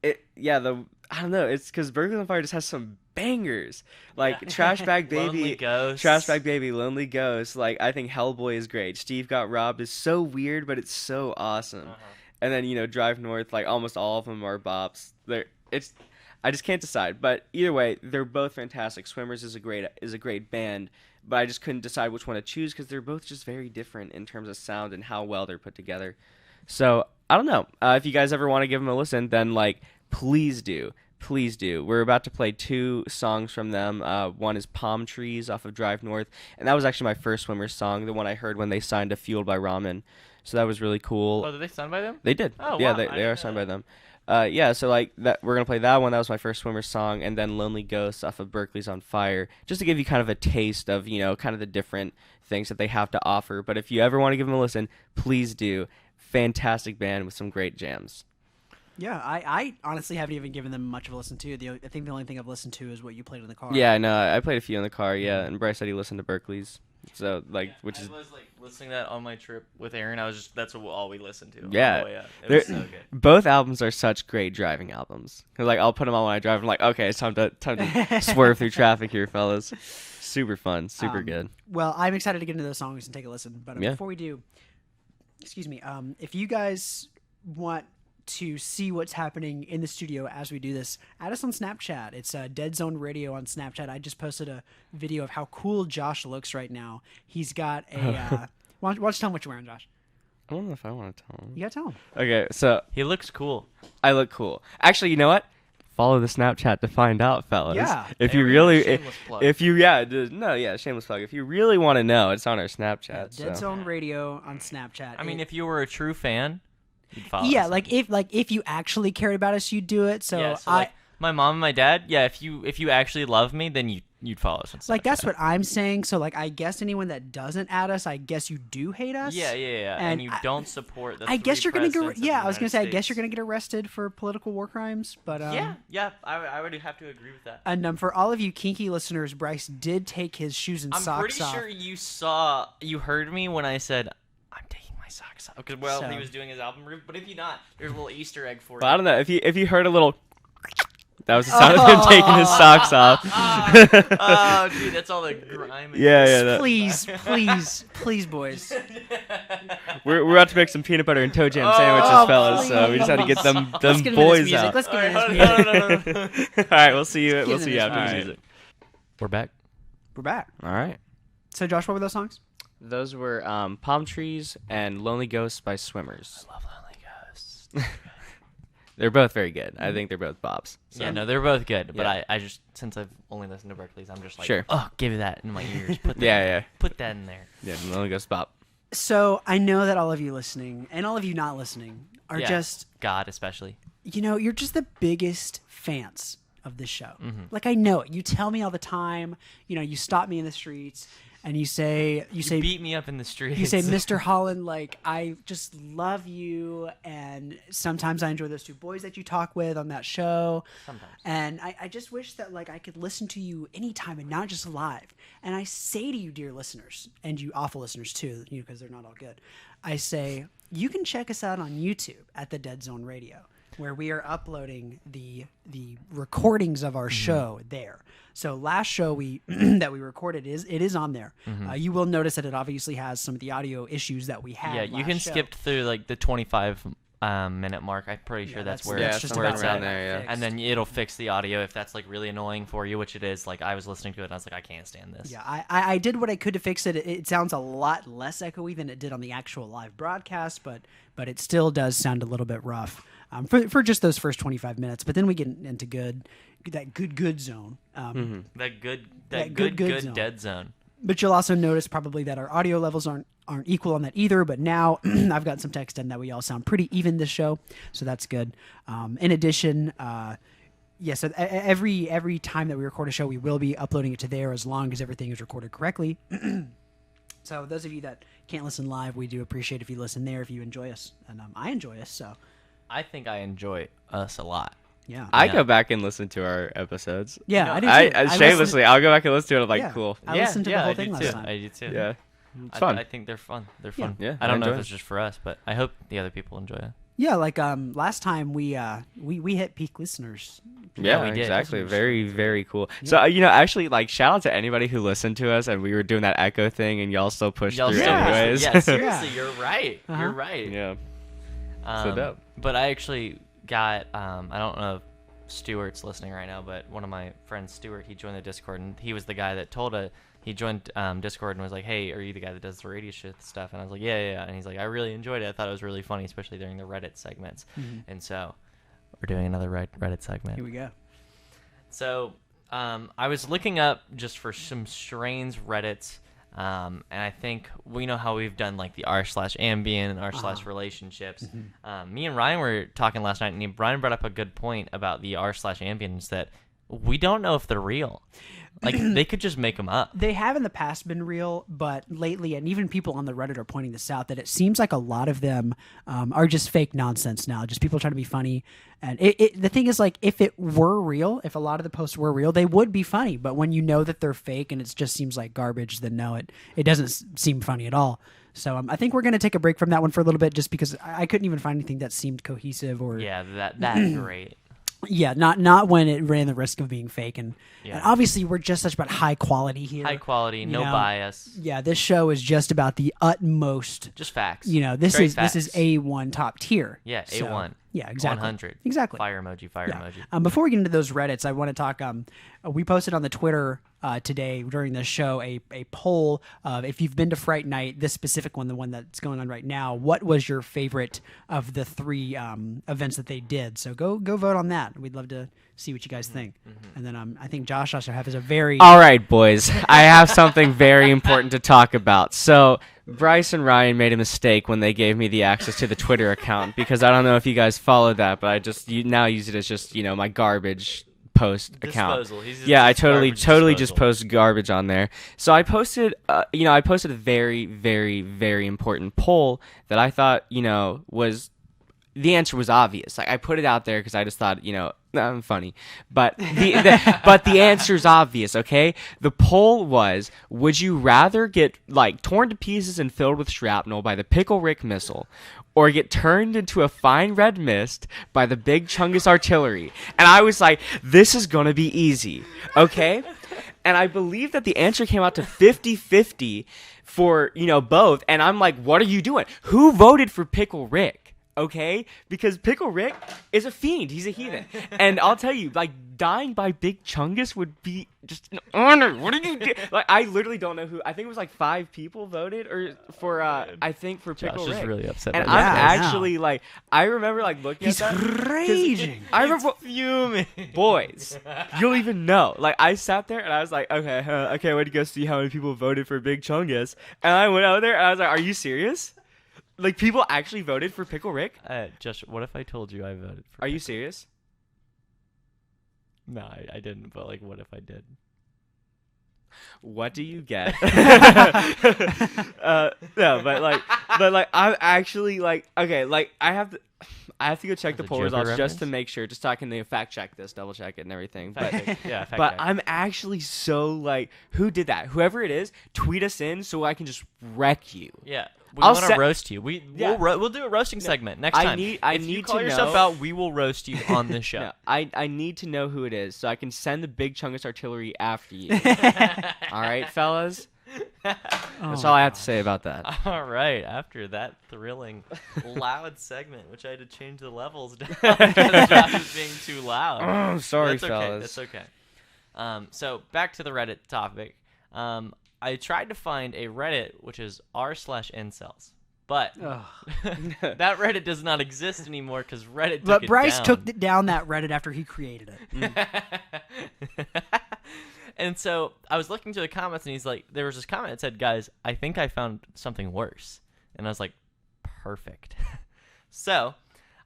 don't know, it's because Berkeley's on Fire just has some bangers, like Trash Bag Baby, Lonely Ghost. Like, I think Hellboy is great. Steve Got Robbed is so weird, but it's so awesome. And then Drive North, like almost all of them are bops. I just can't decide. But either way, they're both fantastic. Swimmers is a great band, but I just couldn't decide which one to choose because they're both just very different in terms of sound and how well they're put together. So I don't know. If you guys ever want to give them a listen, then please do. Please do. We're about to play 2 songs from them. One is Palm Trees off of Drive North, and that was actually my first Swimmers song, the one I heard when they signed to Fueled by Ramen. So that was really cool. Oh, did they sign by them? They did. Oh, yeah, wow. they are signed by them. So that we're going to play that one. That was my first Swimmers song, and then Lonely Ghosts off of Berkeley's on Fire, just to give you kind of a taste of, kind of the different things that they have to offer. But if you ever want to give them a listen, please do. Fantastic band with some great jams. Yeah, I honestly haven't even given them much of a listen to. I think the only thing I've listened to is what you played in the car. Yeah, no, I played a few in the car, yeah, and Bryce said he listened to Berkeley's. So, which is... I was, listening to that on my trip with Aaron. That's all we listened to. Yeah. On the way up. It was so good. Both albums are such great driving albums. Because, I'll put them on when I drive. I'm like, okay, it's time to swerve through traffic here, fellas. Super fun. Super good. Well, I'm excited to get into those songs and take a listen. But before we do, excuse me, if you guys want to see what's happening in the studio as we do this, add us on Snapchat. It's Dead Zone Radio on Snapchat. I just posted a video of how cool Josh looks right now. He's got a... why don't you tell him what you're wearing, Josh? I don't know if I want to tell him. You gotta tell him. Okay, so... He looks cool. I look cool. Actually, you know what? Follow the Snapchat to find out, fellas. Yeah. If you really... shameless plug. Shameless plug. If you really want to know, it's on our Snapchat. Dead Zone Radio on Snapchat. I mean, if you were a true fan... Yeah, if you actually cared about us, you'd do it. So, my mom and my dad, if you actually love me, then you'd follow us. That's what I'm saying. So I guess anyone that doesn't add us, I guess you do hate us. Yeah. And you don't support the. I guess you're gonna get. I was gonna say. States. I guess you're gonna get arrested for political war crimes. But I would have to agree with that. And for all of you kinky listeners, Bryce did take his shoes and socks off. I'm pretty sure you heard me when I said I'm taking socks off because he was doing his album review. But if you're not, there's a little Easter egg for you. I don't know if you heard a little. That was the sound of him taking his socks off. Oh, dude, that's all the grime. Yeah. Please, boys. We're about to make some peanut butter and toe jam sandwiches, fellas. So we just had to get them boys out. Let's get into this music. All right, we'll see you after the music. We're back. All right. So, Josh, what were those songs? Those were Palm Trees and Lonely Ghosts by Swimmers. I love Lonely Ghosts. They're both very good. I think they're both bops. So. Yeah, no, they're both good. But I just, since I've only listened to Berkeley's, I'm just like, sure. Oh, give that in my ears. Put that, Put that in there. Yeah, Lonely Ghosts bop. So I know that all of you listening and all of you not listening are just... God, especially. You're just the biggest fans of this show. Mm-hmm. I know it. You tell me all the time. You stop me in the streets. and you say beat me up in the streets. you say, Mr. Holland, like, I just love you, and sometimes I enjoy those two boys that you talk with on that show. Sometimes. And I just wish that, like, I could listen to you anytime and not just live. And I say to you, dear listeners, and you awful listeners too, because they're not all good, I say, you can check us out on YouTube at the Dead Zone Radio, where we are uploading the recordings of our show there. So last show that we recorded is on there. You will notice that it obviously has some of the audio issues that we had. Yeah, you can skip through like the 25 minute mark. I'm pretty sure that's where that's just where about it's right at. there, yeah. And then it'll fix the audio if that's like really annoying for you, which it is. Like I was listening to it and I was like, I can't stand this. Yeah, I did what I could to fix it. It sounds a lot less echoey than it did on the actual live broadcast, but it still does sound a little bit rough for just those first 25 minutes. But then we get into that good zone. That good zone. dead zone. But you'll also notice probably that our audio levels aren't equal on that either. But now I've got some text in that we all sound pretty even this show, so that's good. In addition, so every time that we record a show, we will be uploading it to there as long as everything is recorded correctly. So those of you that can't listen live, we do appreciate if you listen there, if you enjoy us, and I enjoy us. So I think I enjoy us a lot. yeah, I go back and listen to our episodes. yeah, I do too. Shamelessly, I'll go back and listen to it. I'm like, Yeah. cool. I listened to the whole I thing do last too. time. I do too. Yeah, it's fun. I think they're fun. They're fun. Yeah, I don't know I if enjoy it's just for us, but I hope the other people enjoy it. Yeah, like last time we hit peak listeners. Yeah, we did. exactly. Very, very cool. So, actually, like, shout out to anybody who listened to us and we were doing that echo thing and y'all still pushed Y'all through still- anyways. Yeah, seriously, you're right. Uh-huh. You're right. Yeah. So dope. But I actually got, I don't know if Stuart's listening right now, but one of my friends, Stuart, he joined the Discord, and he was the guy that told he joined Discord and was like, hey, are you the guy that does the radio stuff? And I was like, yeah. And he's like, I really enjoyed it. I thought it was really funny, especially during the Reddit segments. And so we're doing another Reddit segment. Here we go. So I was looking up just for some strange Reddits, and I think we know how we've done like the r/ambient and r/relationships. Me and Ryan were talking last night, and Ryan brought up a good point about the r/ambients that we don't know if they're real. Like they could just make them up. They have in the past been real, but lately, and even people on the Reddit are pointing this out, that it seems like a lot of them are just fake nonsense now, just people trying to be funny. And the thing is, like, if it were real, if a lot of the posts were real, they would be funny. But when you know that they're fake and it just seems like garbage, then no, it doesn't seem funny at all. So I think we're going to take a break from that one for a little bit, just because I couldn't even find anything that seemed cohesive or that's great. Yeah, not when it ran the risk of being fake, and obviously we're just such about high quality here. High quality, no bias. Yeah, this show is just about the utmost. Just facts. This is A1 top tier. Yeah, So, A1. yeah, exactly. 100. Exactly. Fire emoji. Before we get into those Reddits, I want to talk. We posted on the Twitter today during the show a poll of if you've been to Fright Night, this specific one, the one that's going on right now. What was your favorite of the three events that they did? So go vote on that. We'd love to see what you guys think. And then I think Josh also has a very. All right, boys. I have something very important to talk about. So Bryce and Ryan made a mistake when they gave me the access to the Twitter account, because I don't know if you guys followed that, but I just now use it as just, my garbage post account. Yeah, I totally just post garbage on there. So I posted a very, very, very important poll that I thought, was the answer was obvious. Like I put it out there because I just thought, I'm funny, but the answer's obvious. Okay, the poll was: would you rather get like torn to pieces and filled with shrapnel by the Pickle Rick missile, or get turned into a fine red mist by the Big Chungus artillery? And I was like, this is gonna be easy, okay? And I believe that the answer came out to 50-50 for both. And I'm like, what are you doing? Who voted for Pickle Rick? Okay, because Pickle Rick is a fiend. He's a heathen. And I'll tell you, like, dying by Big Chungus would be just an honor. What did you do? Like, I literally don't know who. I think it was like 5 people voted for Pickle Rick. Josh is really upset. And by I'm that. actually like, I remember like looking He's at that. raging. I remember fuming. boys, you'll even know. Like, I sat there and I was like, okay, I can't wait to go see how many people voted for Big Chungus. And I went out there and I was like, are you serious? Like, people actually voted for Pickle Rick? Josh, what if I told you I voted for? Are you serious? No, I didn't. But like, what if I did? What do you get? No, but like I'm actually like okay, like I have to go check the The poll Joker results just reference? to make sure, just so I can fact check this, double check it, and everything. But Yeah, fact but check. I'm actually so like, who did that? Whoever it is, tweet us in so I can just wreck you. Yeah. We I'll want to set- roast you. Yeah. We'll do a roasting segment next I time. need if you to call yourself know- out, we will roast you on this show. No, I need to know who it is so I can send the big chungus artillery after you. All right, fellas. That's all I have to say about that. All right. After that thrilling, loud segment, which I had to change the levels down because Josh was being too loud. Oh, sorry, That's okay. fellas. That's okay. So back to the Reddit topic. I tried to find a Reddit which is r/incels, but that Reddit does not exist anymore because Reddit took But it Bryce down. took down that Reddit after he created it. And so I was looking through the comments, and there was this comment that said, "Guys, I think I found something worse," and I was like, "Perfect." So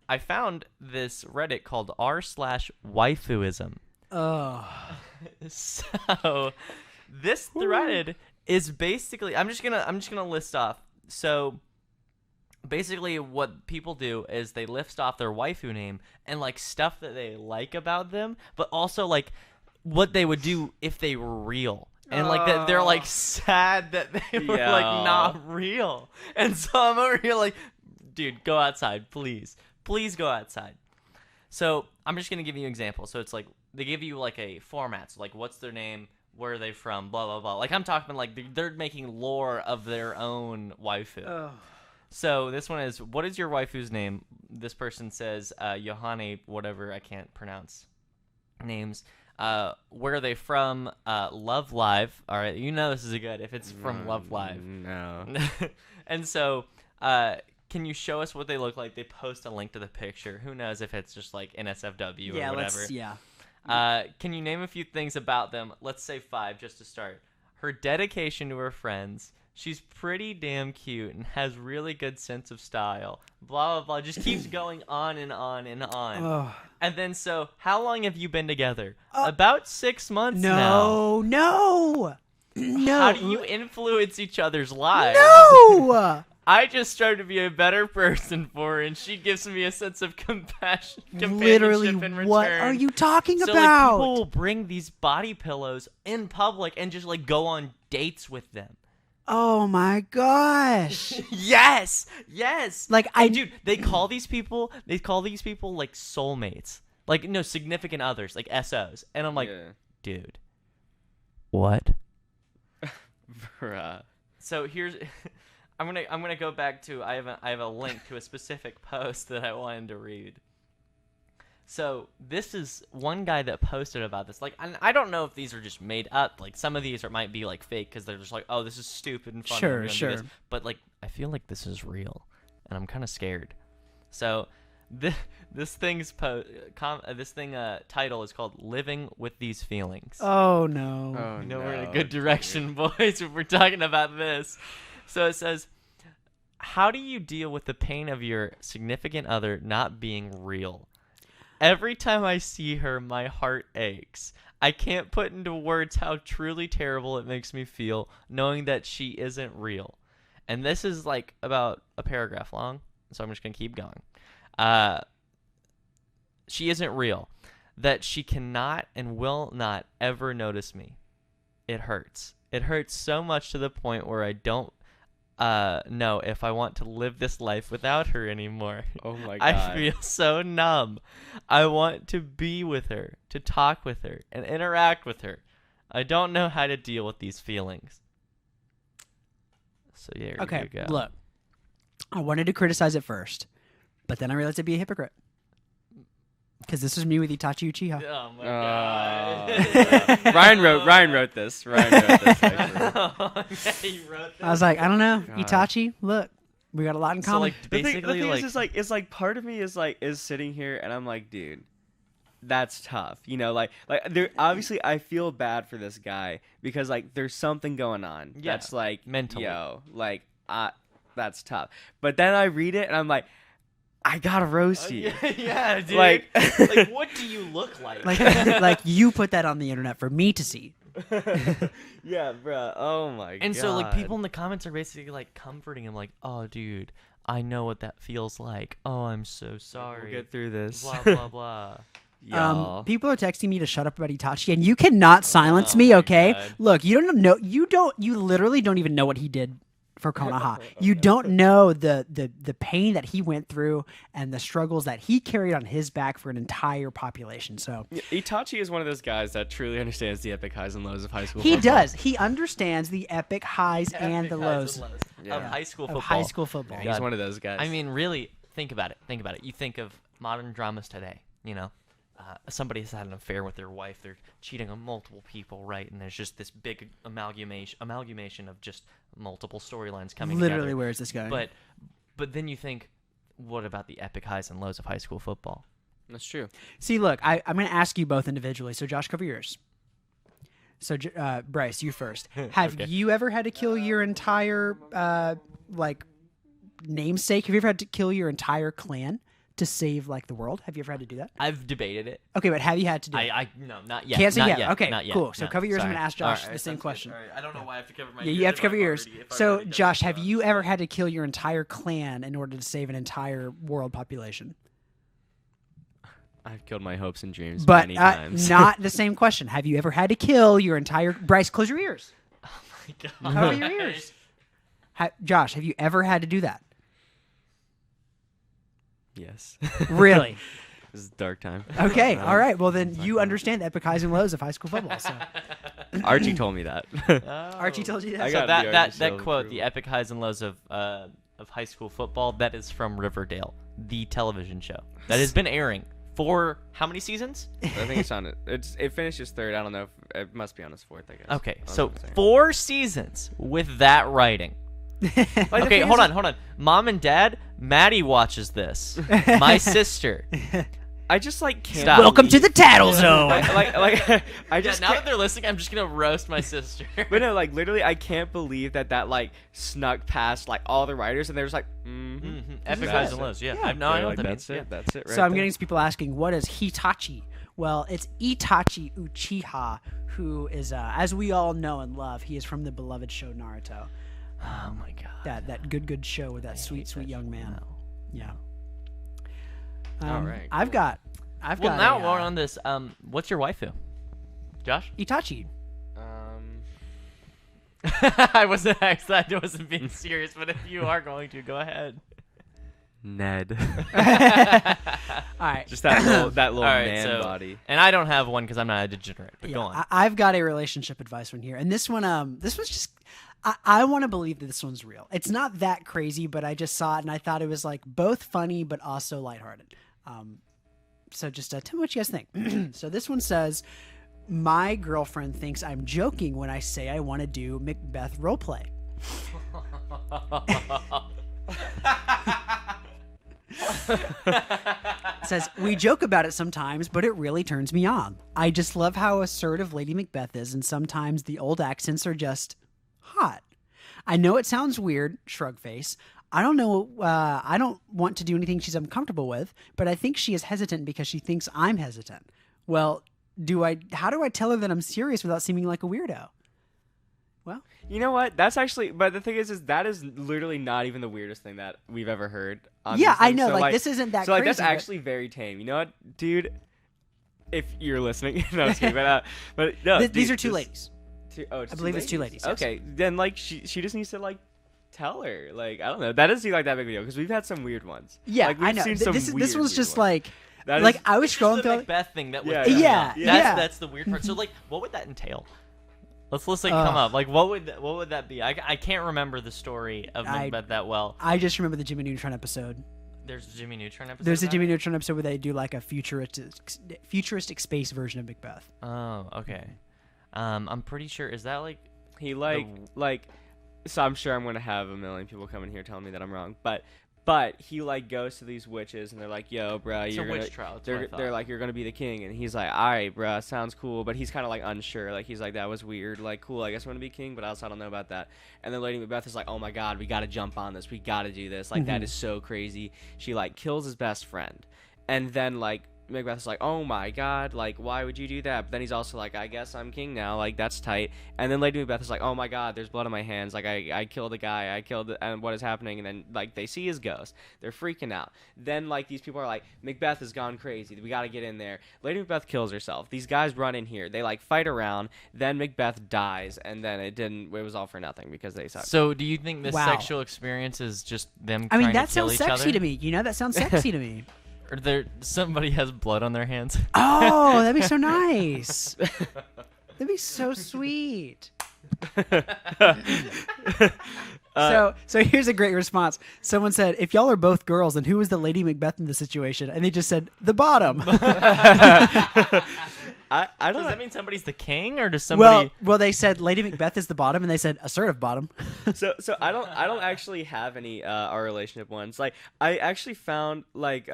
I found this Reddit called r/waifuism. Oh. So this thread is basically I'm just gonna list off. So basically what people do is they list off their waifu name and like stuff that they like about them, but also like what they would do if they were real. And like that they're like sad that they were Yeah. like not real. And so I'm over here like, dude, go outside, please. Please go outside. So I'm just gonna give you an example. So it's like they give you like a format. So like what's their name, where are they from, blah blah blah. Like I'm talking like they're making lore of their own waifu. Oh. So this one is, what is your waifu's name? This person says Yohane, whatever, I can't pronounce names. Where are they from? Love Live. All right, you know this is a good if it's from Love Live. No. And so, can you show us what they look like? They post a link to the picture. Who knows if it's just like NSFW Yeah, or whatever. yeah. Can you name a few things about them? Let's say 5 just to start. Her dedication to her friends. She's pretty damn cute and has really good sense of style. Blah, blah, blah. Just keeps going on and on and on. Oh. And then so, how long have you been together? About 6 months now. No. How do you influence each other's lives? No. I just started to be a better person for her, and she gives me a sense of compassion, Literally, companionship in return. what are you talking So, about? like, people will bring these body pillows in public and just, like, go on dates with them. Oh my gosh. Yes! Like, Dude, they call these people, like, soulmates. Like, no, significant others, like SOs. And I'm like, Yeah. dude, what? Bruh. So here's... I'm gonna go back to I have a link to a specific post that I wanted to read. So this is one guy that posted about this. Like, I don't know if these are just made up. Like, some of these might be like fake because they're just like, oh, this is stupid and funny. Sure, we're gonna do sure. this. But like, I feel like this is real, and I'm kind of scared. So this thing's title is called "Living with These Feelings." Oh no. Oh, You know we're in a no, good direction, boys, if we're talking about this. So it says, how do you deal with the pain of your significant other not being real? Every time I see her, my heart aches. I can't put into words how truly terrible it makes me feel knowing that she isn't real. And this is like about a paragraph long, so I'm just going to keep going. She isn't real. That she cannot and will not ever notice me. It hurts. It hurts so much to the point where I don't know if I want to live this life without her anymore. Oh my god. I feel so numb. I want to be with her, to talk with her, and interact with her. I don't know how to deal with these feelings. So yeah, Okay, you go. look. I wanted to criticize it first, but then I realized I'd be a hypocrite. Because this was me with Itachi Uchiha. Oh my god. Ryan wrote this. Actually. Oh, yeah, you wrote that. I was like, I don't know. God. Itachi, look, we got a lot in So common. like The basically thing like is like it's like part of me is sitting here and I'm like, dude, that's tough. You know, like there obviously I feel bad for this guy because like there's something going on. Yeah, That's like mentally. Yo, like that's tough. But then I read it and I'm like, I gotta roast you. yeah, dude. Like- like what do you look like? like you put that on the internet for me to see. Yeah, bro. Oh my god. And so like people in the comments are basically like comforting him, like, "Oh, dude, I know what that feels like. Oh, I'm so sorry. We'll get through this. Blah blah blah." Y'all. People are texting me to shut up about Itachi, and you cannot silence Oh me, my okay? God. Look, you literally don't even know what he did for Konoha. You don't know the pain that he went through and the struggles that he carried on his back for an entire population. So Itachi is one of those guys that truly understands the epic highs and lows of high school. he football. does. He understands the epic highs and the lows Yeah. of high school of football. high school football. He's one of those guys. I mean, really, think about it. Think about it. You think of modern dramas today, you know? Somebody has had an affair with their wife. They're cheating on multiple people, right? And there's just this big amalgamation of just multiple storylines coming Literally, together. where is this going? But then you think, what about the epic highs and lows of high school football? That's true. See, look, I'm going to ask you both individually. So, Josh, cover yours. So, Bryce, you first. Have Okay. you ever had to kill your entire, namesake? Have you ever had to kill your entire clan to save, the world? Have you ever had to do that? I've debated it. Okay, but have you had to do it? No, not yet. Can't say not yet. yet. Okay, not yet. cool. So No, cover yours. I'm sorry. going to ask All Josh right, the same sounds good. question. All right. I don't know why I have to cover my Yeah, you have to cover yours. So, Josh, have you ever had to kill your entire clan in order to save an entire world population? I've killed my hopes and dreams But many times. not the same question. Have you ever had to kill your entire... Bryce, close your ears. Oh my God. Cover your ears. Josh, have you ever had to do that? Yes. Really? This is a dark time. Okay, all right. Well, then you understand the epic highs and lows of high school football. So. Archie told me that. Archie told you that? I So got the that Archie Silver quote, approval. the epic highs and lows of high school football, that is from Riverdale, the television show that has been airing for how many seasons? I think it's on it. It finishes third. I don't know. It must be on its fourth, I guess. Okay, I was so gonna say. 4 seasons with that writing. Like, the Okay, thing hold is- on. Mom and Dad, Maddie watches this. My sister. I just can't. Stop. Welcome to the Tattle Zone. I Yeah, just now can't- that they're listening, I'm just gonna roast my sister. But no, literally, I can't believe that snuck past all the writers, and they're just like, Epic is highs it. and lows. Yeah, Yeah. I know what that that's means. it. That's it. Right So I'm there. getting some people asking, what is Hitachi? Well, it's Itachi Uchiha, who is, as we all know and love, he is from the beloved show Naruto. Oh my God. That good show with that sweet young man. Yeah. All right, I've cool. got. Well, now we're on this. What's your waifu? Josh? Itachi. I wasn't being serious, but if you are going to, go ahead. Ned. All right. Just that little All right, man so- body. And I don't have one because I'm not a degenerate. But Yeah, go on. I've got a relationship advice one here, and this one, this was just. I want to believe that this one's real. It's not that crazy, but I just saw it and I thought it was both funny but also lighthearted. So just tell me what you guys think. So this one says, my girlfriend thinks I'm joking when I say I want to do Macbeth roleplay. It says, we joke about it sometimes, but it really turns me on. I just love how assertive Lady Macbeth is, and sometimes the old accents are just hot. I know it sounds weird, shrug face. I don't know, I don't want to do anything she's uncomfortable with, but I think she is hesitant because she thinks I'm hesitant. Well, how do I tell her that I'm serious without seeming like a weirdo? Well, You know what? That's actually, but the thing is that is literally not even the weirdest thing that we've ever heard. On yeah, these I things. know, So, this isn't that so crazy. that's but- actually very tame. You know what, dude? If you're listening, no, it's kidding, but no, these dude, are two this- ladies. I believe it's two ladies, yes. Okay, then she just needs to tell her. I don't know. That doesn't seem like that big a deal because we've had some weird ones. Yeah, we've I know. Seen some This weird one's just ones. That is- I was It's scrolling the through. Macbeth thing that was. Yeah, yeah. Yeah. That's the weird part. So what would that entail? Let's come up. What would that be? I can't remember the story of Macbeth that well. I just remember the Jimmy Neutron episode. There's a Jimmy Neutron episode. There's a about Jimmy it? Neutron episode where they do a futuristic space version of Macbeth. Oh, okay. I'm pretty sure. Is that He so I'm sure I'm gonna have a million people come in here telling me that I'm wrong, but he goes to these witches and they're like, "Yo, bruh, It's a you're gonna." witch trial. That's what I They're thought. like, "You're gonna be the king," and he's like, "All right, bruh, sounds cool," but he's kind of unsure. He's like, "That was weird. Cool, I guess I'm gonna be king, but I also don't know about that." And then Lady Macbeth is like, "Oh my God, we gotta jump on this. We gotta do this. That is so crazy." She kills his best friend, and then Macbeth is like, oh my god, like, why would you do that? But then he's also like, I guess I'm king now, like, that's tight. And then Lady Macbeth is like, oh my god, there's blood on my hands, like, I killed a guy, and what is happening? And then, like, they see his ghost, they're freaking out. Then, like, these people are like, Macbeth has gone crazy, we gotta get in there. Lady Macbeth kills herself, these guys run in here, they, like, fight around, then Macbeth dies, and then it was all for nothing because they suck. So do you think this Wow. sexual experience is just them I mean, trying that to kill sounds each sexy other? to me. You know, that sounds sexy to me. Or somebody has blood on their hands? Oh, that'd be so nice. That'd be so sweet. So here's a great response. Someone said, if y'all are both girls, then who is the Lady Macbeth in the situation? And they just said, the bottom. I don't Does know. that mean somebody's the king, or does somebody... Well, they said Lady Macbeth is the bottom, and they said assertive bottom. So I don't actually have any our relationship ones. Like, I actually found, like,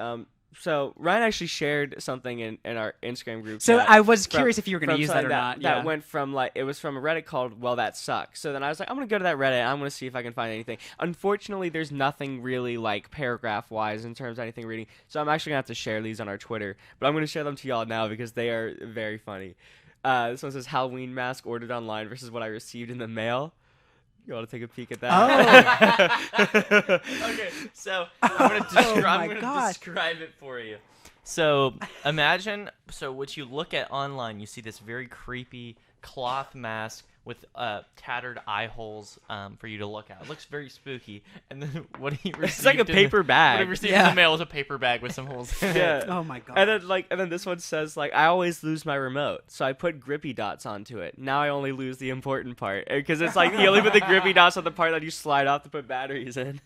so Ryan actually shared something in our Instagram group. So chat I was from- curious if you were going to from use that something or not. That Yeah. went from, like, it was from a Reddit called Well That Sucks. So then I was like, I'm gonna go to that Reddit and I'm gonna see if I can find anything. Unfortunately, there's nothing really, like, paragraph wise in terms of anything reading. So I'm actually gonna have to share these on our Twitter, but I'm gonna share them to y'all now because they are very funny. This one says Halloween mask ordered online versus what I received in the mail. You want to take a peek at that? Okay, so I'm my gonna God. describe it for you. So imagine, what you look at online, you see this very creepy cloth mask with tattered eye holes for you to look at. It looks very spooky. And then what he received It's like a paper what he bag. received Yeah. in the mail was a paper bag with some holes in it. Yeah. Oh my god. And then this one says, like, I always lose my remote, so I put grippy dots onto it. Now I only lose the important part because it's like you only put the grippy dots on the part that you slide off to put batteries in.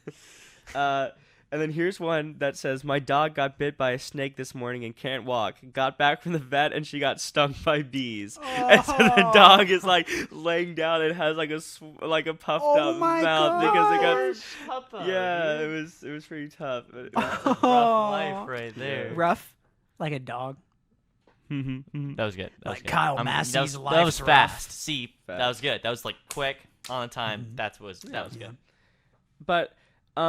And then here's one that says, my dog got bit by a snake this morning and can't walk. Got back from the vet and she got stung by bees. And so the dog is, like, laying down and has, like, a puffed up my mouth because it got. Papa, Yeah, dude. it was pretty tough. Rough life right there. Rough, like a dog. Mhm. That was good. That was Like good. Kyle That Massey's was, life that was rough. fast. See, that Fast. was good. That was, like, quick, on time. That was good. But I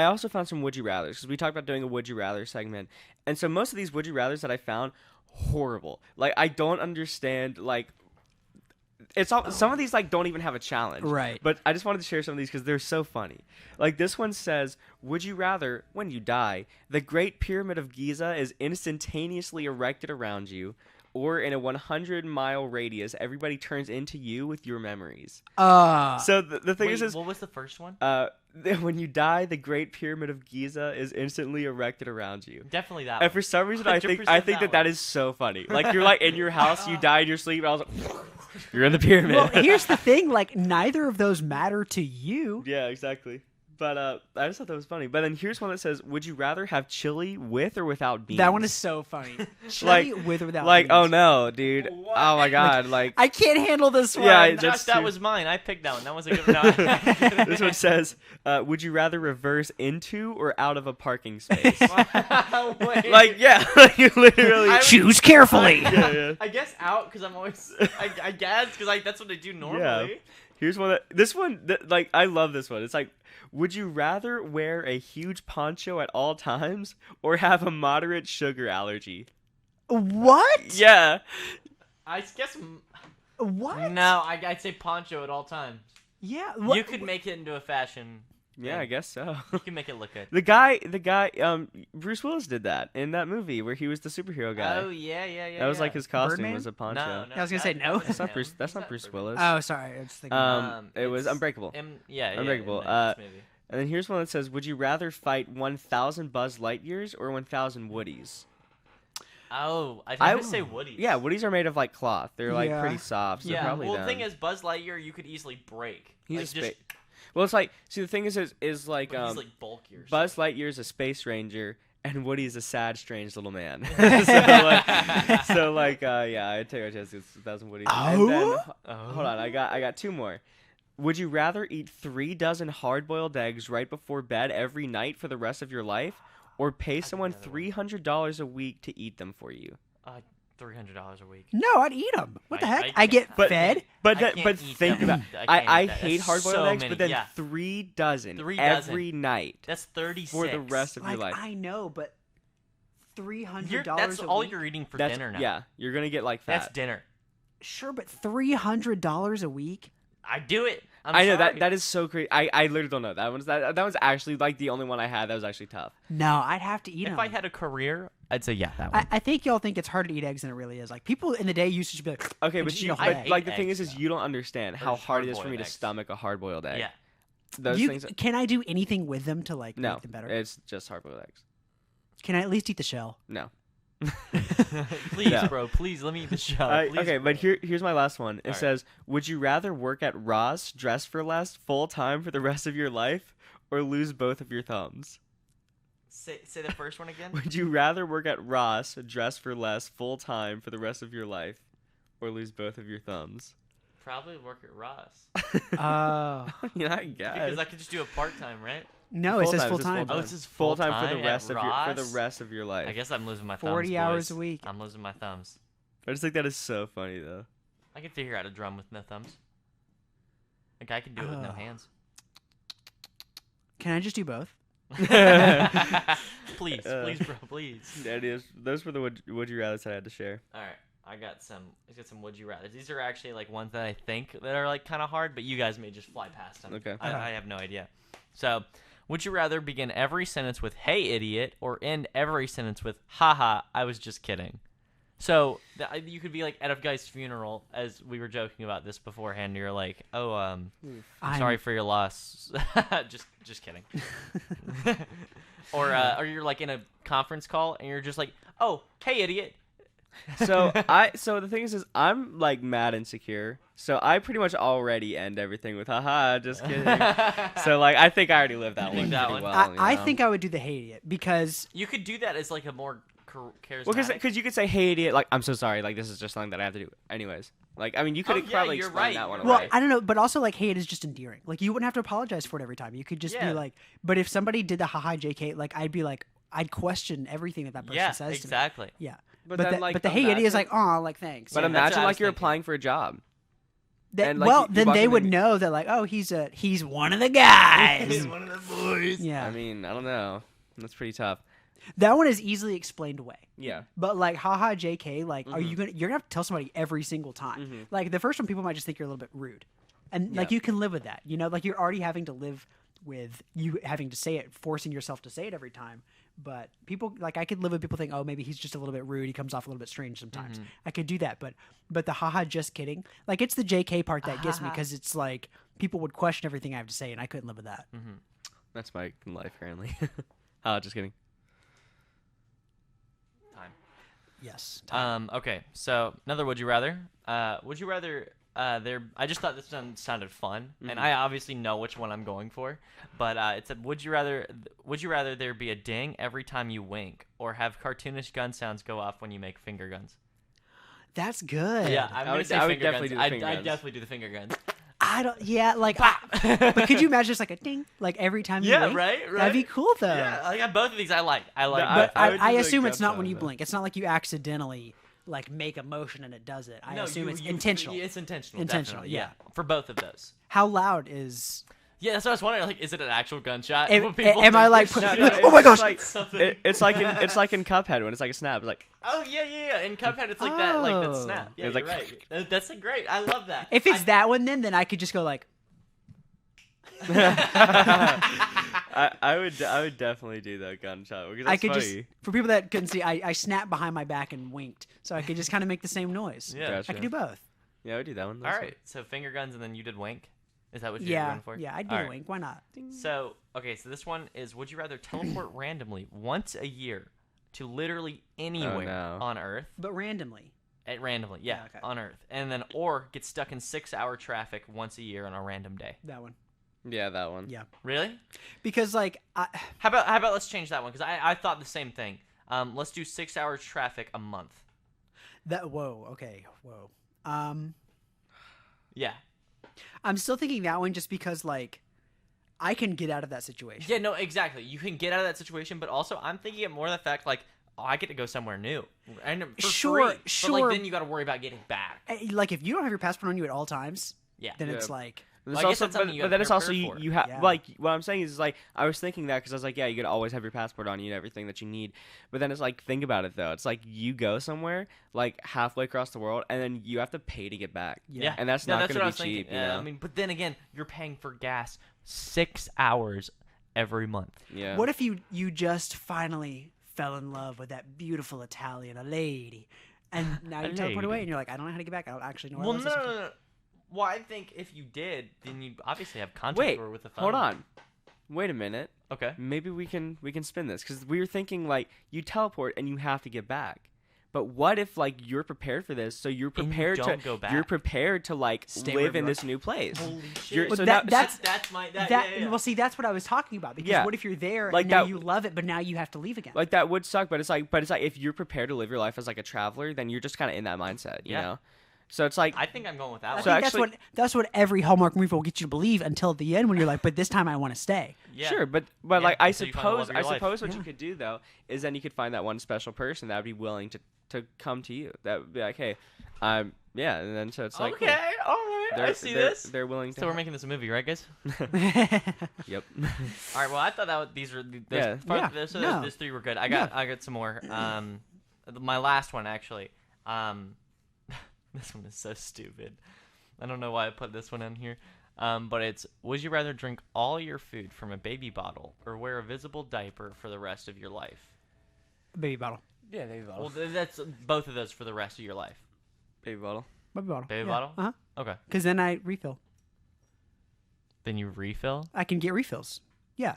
also found some would you rathers because we talked about doing a would you rather segment, and so most of these would you rathers that I found horrible. Like, I don't understand, like, it's all, some of these, like, don't even have a challenge. Right. But I just wanted to share some of these because they're so funny. Like, this one says, would you rather, when you die, the Great Pyramid of Giza is instantaneously erected around you, or in a 100-mile radius, everybody turns into you with your memories? So the thing Wait, is what was the first one? when you die, the Great Pyramid of Giza is instantly erected around you. Definitely that And one. for some reason, I think 100% that one. is so funny. Like, you're, like, in your house, you die in your sleep, and I was like, you're in the pyramid. Well, here's the thing: like, neither of those matter to you. Yeah, exactly. But I just thought that was funny. But then here's one that says, would you rather have chili with or without beans? That one is so funny. Chili with or without Like, beans. oh no, dude. Oh my god, like I can't handle this one. Yeah, Gosh, that's that too- was mine. I picked that one. That was a good one. this one says, would you rather reverse into or out of a parking space? Wait. Like, yeah, like, you literally. Choose carefully. yeah. I guess out because I'm always. I guess because that's what I do normally. Yeah. Here's one. This one, like, I love this one. It's like, would you rather wear a huge poncho at all times or have a moderate sugar allergy? What? Yeah. I guess. What? No, I'd say poncho at all times. Yeah. You could make it into a fashion. Yeah, I guess so. You can make it look good. The guy, Bruce Willis did that in that movie where he was the superhero guy. Oh yeah. That was like his costume Birdman? was a poncho. No, I was gonna say no. That's not Bruce. That's not Bruce Willis. Oh, sorry. I was thinking. It was it's Unbreakable. Unbreakable. Yeah, maybe. And then here's one that says, would you rather fight 1,000 Buzz Lightyears or 1,000 Woodies? Oh, I would say Woody. Yeah, Woodies are made of, like, cloth. They're, like, Yeah. pretty soft. So Yeah. probably Well, them. the thing is, Buzz Lightyear you could easily break. He's Like, a just, spa- Well, it's like, see, the thing is like, but he's like bulkier. Buzz Lightyear's a space ranger, and Woody's a sad, strange little man. yeah, I'd take our chances with 1,000 Woodies. And then, hold on, I got two more. Would you rather eat 3 dozen hard-boiled eggs right before bed every night for the rest of your life, or pay someone $300 a week to eat them for you? $300 a week. no, I'd eat them. What the I heck? I can't- get But- fed. But I can't eat think them. about I can't I eat that. hate That's hard-boiled so eggs, many, but then yeah. 3 dozen 3 every dozen. night That's 36 for the rest of Like, your life. I know, but $300 That's a all week? you're eating for That's dinner now. yeah. You're gonna get like fat. That's dinner. Sure, but $300 a week? I do it. I know sorry. that is so crazy. I literally don't know. That was actually like the only one I had that was actually tough. No, I'd have to eat them. If I had a career, I'd say yeah, that one. I think y'all think it's harder to eat eggs than it really is. Like people in the day used to be like, Okay, and but just you eat a whole but egg. like the Eggs, thing is though. you don't understand how just hard it is for me hard-boiled to eggs. stomach a hard boiled egg. Yeah. Those You- things. can I do anything with them to like No, make them better? it's just hard boiled eggs. Can I at least eat the shell? No. Please, Yeah. bro. Please let me eat the shell. Please, Okay, but bro. here's my last one. It Alright. says, "Would you rather work at Ross, dress for less, full time for the rest of your life, or lose both of your thumbs?" Say the first one again. Would you rather work at Ross, dress for less, full time for the rest of your life, or lose both of your thumbs? Probably work at Ross Oh Yeah, I guess. because I could just do a part time, right? no, it says Full-time, full it says time. full-time. Oh, it says full time for full-time the rest at of the Ross? rest of your life. I guess I'm losing my thumbs. 40 hours boys. a week. I'm losing my thumbs. I just think that is so funny though. I can figure out a drum with no thumbs. Like I can do it with no Oh. hands. Can I just do both? Please, please, bro, please. That is. Those were the would you rather I had to share. All right, I got some would you rather. These are actually like ones that I think that are like kind of hard, but you guys may just fly past them. Okay. I have no idea. So, would you rather begin every sentence with "Hey, idiot," or end every sentence with "Haha, I was just kidding"? So you could be like at a guy's funeral, as we were joking about this beforehand. You're like, "Oh, I'm sorry for your loss." just kidding. Or you're like in a conference call and you're just like, "Oh, hey, idiot." So so the thing is I'm like mad insecure. So I pretty much already end everything with haha, just kidding. So like I think I already lived that think one that pretty one? well. I you know? think I would do the hey idiot because You could do that as like a more charismatic. Well, because you could say, "Hey, idiot!" Like, "I'm so sorry." Like, this is just something that I have to do. Anyways, like, I mean, you could Oh, yeah, probably you're explain right, that one you're well, away. I don't know, but also like hey, it is just endearing. Like you wouldn't have to apologize for it every time. You could just Yeah. be like, but if somebody did the haha JK, like I'd be like, I'd question everything that person Yeah, says. exactly. To me. Yeah, But but then, like, the hey idiot is imagine- like, oh, like thanks. But Yeah, that's what imagine I was like you're thinking. applying for a job. That- and, like, well, you then walk they in would and- know that like, oh, he's one of the guys. one of the boys. Yeah, I mean, I don't know. That's pretty tough. that one is easily explained away. Yeah. But like haha JK, like Mm-hmm. are you're gonna have to tell somebody every single time. Like the first one, people might just think you're a little bit rude, and like Yeah. you can live with that. You know, like you're already having to live with you having to say it, forcing yourself to say it every time. But people like I could live with people think, oh, maybe he's just a little bit rude. He comes off a little bit strange sometimes. I could do that, but the haha just kidding, like it's the JK part that gets me because it's like people would question everything I have to say, and I couldn't live with that. That's my life currently. Oh, just kidding. Time. Yes. Okay, so another would you rather. Would you rather there I just thought this one sounded fun, and I obviously know which one I'm going for, but it said would you rather there be a ding every time you wink or have cartoonish gun sounds go off when you make finger guns? That's good. Yeah, I'm I gonna would- say I would finger definitely guns. do the finger I'd guns. definitely do the finger guns. I don't. Yeah, like. but could you imagine just like a ding, like every time you Yeah, wink? right. That'd be cool though. Yeah, I got both of these. I like. But I would I do the assume it's gun not when sound, you though. blink. It's not like you accidentally like make a motion and it does it. I assume it's intentional. It's intentional. Intentional, Definitely, yeah. For both of those. How loud is? Yeah, that's what I was wondering. Like, is it an actual gunshot? Am- Will people am I, think like, you're No, shooting oh my gosh! like something? It's like in Cuphead when it's like a snap. It's like Oh yeah. In Cuphead, it's like that, like that Oh. snap. Yeah, It's you're like- right. That's great. I love that. If it's that one, then I could just go like. I would definitely do that gunshot because that's I could funny. just for people that couldn't see, I snapped behind my back and winked, so I could just kind of make the same noise. Yeah. Gotcha. I could do both. Yeah, I would do that one. All right. So finger guns, and then you did wink. Is that what you're Yeah, going for? yeah, I'd do All a right. wink. Why not? So okay, so this one is: would you rather teleport randomly once a year to literally anywhere no. on Earth? But randomly. Randomly, yeah, Yeah, okay. on Earth, and then or get stuck in 6-hour traffic once a year on a random day. That one. Yeah, that one. Yeah. Really? Because like How about let's change that one because I thought the same thing. Let's do 6 hour traffic a month. whoa, okay, whoa. Yeah. I'm still thinking that one just because like I can get out of that situation. Yeah, no, exactly. You can get out of that situation, but also I'm thinking it more the fact like, oh, I get to go somewhere new, and for Sure, free. But sure. like then you got to worry about getting back. Like if you don't have your passport on you at all times, Yeah. then Yeah. it's like There's I guess also, that's something you but gotta then it's also prepare for. you have Yeah. like what I'm saying is like I was thinking that because I was like, yeah, you could always have your passport on you and everything that you need. But then it's like, think about it though. It's like you go somewhere like halfway across the world and then you have to pay to get back. Yeah. And that's No, not what going I to was be cheap. thinking. You know? I mean, but then again, you're paying for gas 6 hours every month. Yeah. What if you just finally fell in love with that beautiful Italian, a lady, and now you teleport away lady. and you're like, I don't know how to get back. I don't actually know where Well, I was. no. Well, I think if you did, then you obviously have contact Wait, with the phone. hold on. Wait a minute. Okay. Maybe we can spin this because we were thinking like you teleport and you have to get back. But what if like you're prepared for this, so you're And you prepared don't to go back. you're prepared to like Stay live wherever in you this new place. Holy You're- shit! so But now- that's my That yeah. well, see, that's what I was talking about. Because Yeah. what if you're there Like and now that- you love it, but now you have to leave again? Like that would suck, but it's like if you're prepared to live your life as like a traveler, then you're just kind of in that mindset, you Yeah. know. So it's like I think I'm going with that I one. So think actually- that's what every Hallmark movie will get you to believe until the end when you're like, but this time I want to stay. Yeah. sure, but Yeah, like I until you find the love suppose of your life. what Yeah. you could do though is then you could find that one special person that would be willing to come to you. That would be like, hey, yeah, and then so it's like Okay, cool. all right, They're, I see they're, this. They're willing to. So we're making this a movie, right, guys? Yep. All right. Well, I thought these were those, Yeah. No. those 3 were good. I got some more. My last one actually. This one is so stupid. I don't know why I put this one in here. But it's, would you rather drink all your food from a baby bottle or wear a visible diaper for the rest of your life? Baby bottle. Yeah, baby bottle. Well, that's both of those for the rest of your life. Baby bottle. Baby bottle. Baby yeah. bottle? Uh huh. Okay. Because then I refill. Then you refill? I can get refills. Yeah.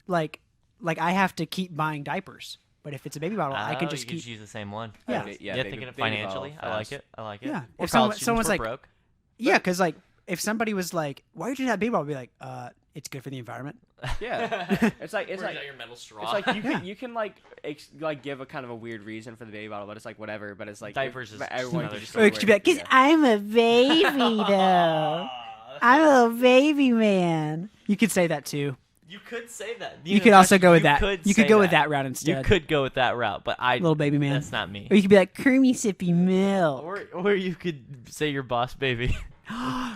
Like I have to keep buying diapers. But if it's a baby bottle, I can just you keep. just use the same one. Yeah. Yeah, baby- thinking of baby financially. bottle, I like fast. it. I like it. Yeah. Or If college someone's students were like- broke. Yeah, because like if somebody was like, "Why would you have baby bottle?" I'd be like, it's good for the environment." Yeah. It's like Where's that, your metal straw? it's like you can like like give a kind of a weird reason for the baby bottle, but it's like whatever. But it's like Diapers is but everyone another can just story. Or it could be like, "Cause I'm a baby though. I'm a little baby man." You could say that too. You could say that. You could also go with that. Could You could say go with that route instead. You could go with that route, but Little baby man. That's not me. Or you could be like, "Creamy sippy milk." Or you could say your boss baby.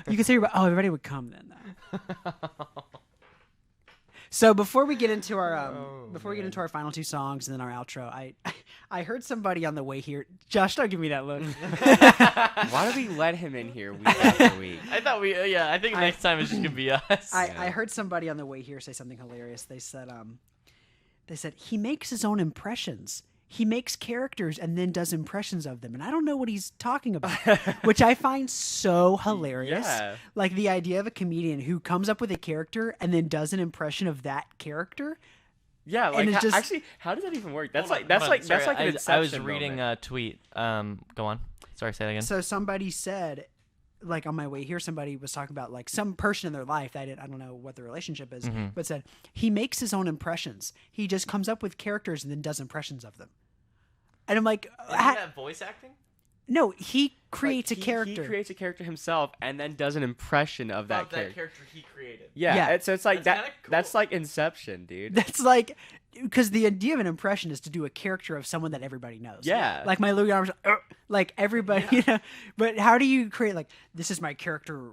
You could say, "Oh, everybody would come then." Though. So before we get into our our final 2 songs and then our outro, I heard somebody on the way here. Josh, don't give me that look. Why do we let him in here week after week? I thought I think next time it's just gonna be us. I heard somebody on the way here say something hilarious. They said he makes his own impressions. He makes characters and then does impressions of them. And I don't know what he's talking about, which I find so hilarious. Yeah. Like the idea of a comedian who comes up with a character and then does an impression of that character. Yeah, And like it's just- actually, how does that even work? That's Hold like on, that's sorry, like an I Inception was reading moment. a tweet. Go on. Sorry, say that again. So somebody said, like on my way here, somebody was talking about like some person in their life that I don't know what the relationship is, but said he makes his own impressions. He just comes up with characters and then does impressions of them. And I'm like, Isn't that voice acting? no, he creates Like, a character. He creates a character himself and then does an impression of that character. character he created. Yeah, Yeah. it's like That's that. kinda cool. That's like Inception, dude. That's like, because the idea of an impression is to do a character of someone that everybody knows. Yeah. Like my Louis Armstrong, like everybody, you know. But how do you create like, this is my character,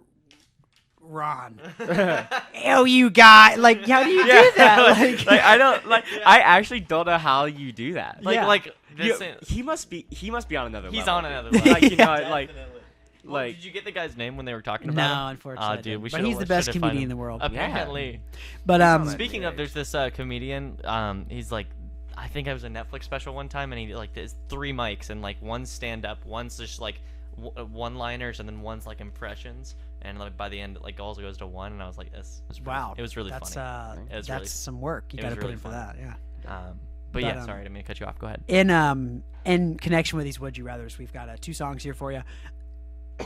Ron? Oh, you guy! Like, how do you do that? Like, I don't like. I actually don't know how you do that. Like Yeah. like You- this. he must be on another He's level. on dude. another level. Like you know, Yeah. like Definitely. like Did you get the guy's name when they were talking no, about him? unfortunately. Oh, dude, we but should. he's the best comedian in the world. Apparently. But on Speaking of, NBA. there's this comedian. He's like, I think I was a Netflix special one time, and he like there's 3 mics, and like one's stand up, one's just like one-liners, and then one's like impressions. And like by the end, it like also goes to 1, and I was like, this was really, wow, it was really that's funny. It was that's really- some work. You it got to was put really in for funny. that. Yeah. But yeah, But, sorry, I didn't mean to cut you off. Go ahead. In connection with these Would You Rathers, we've got 2 songs here for you.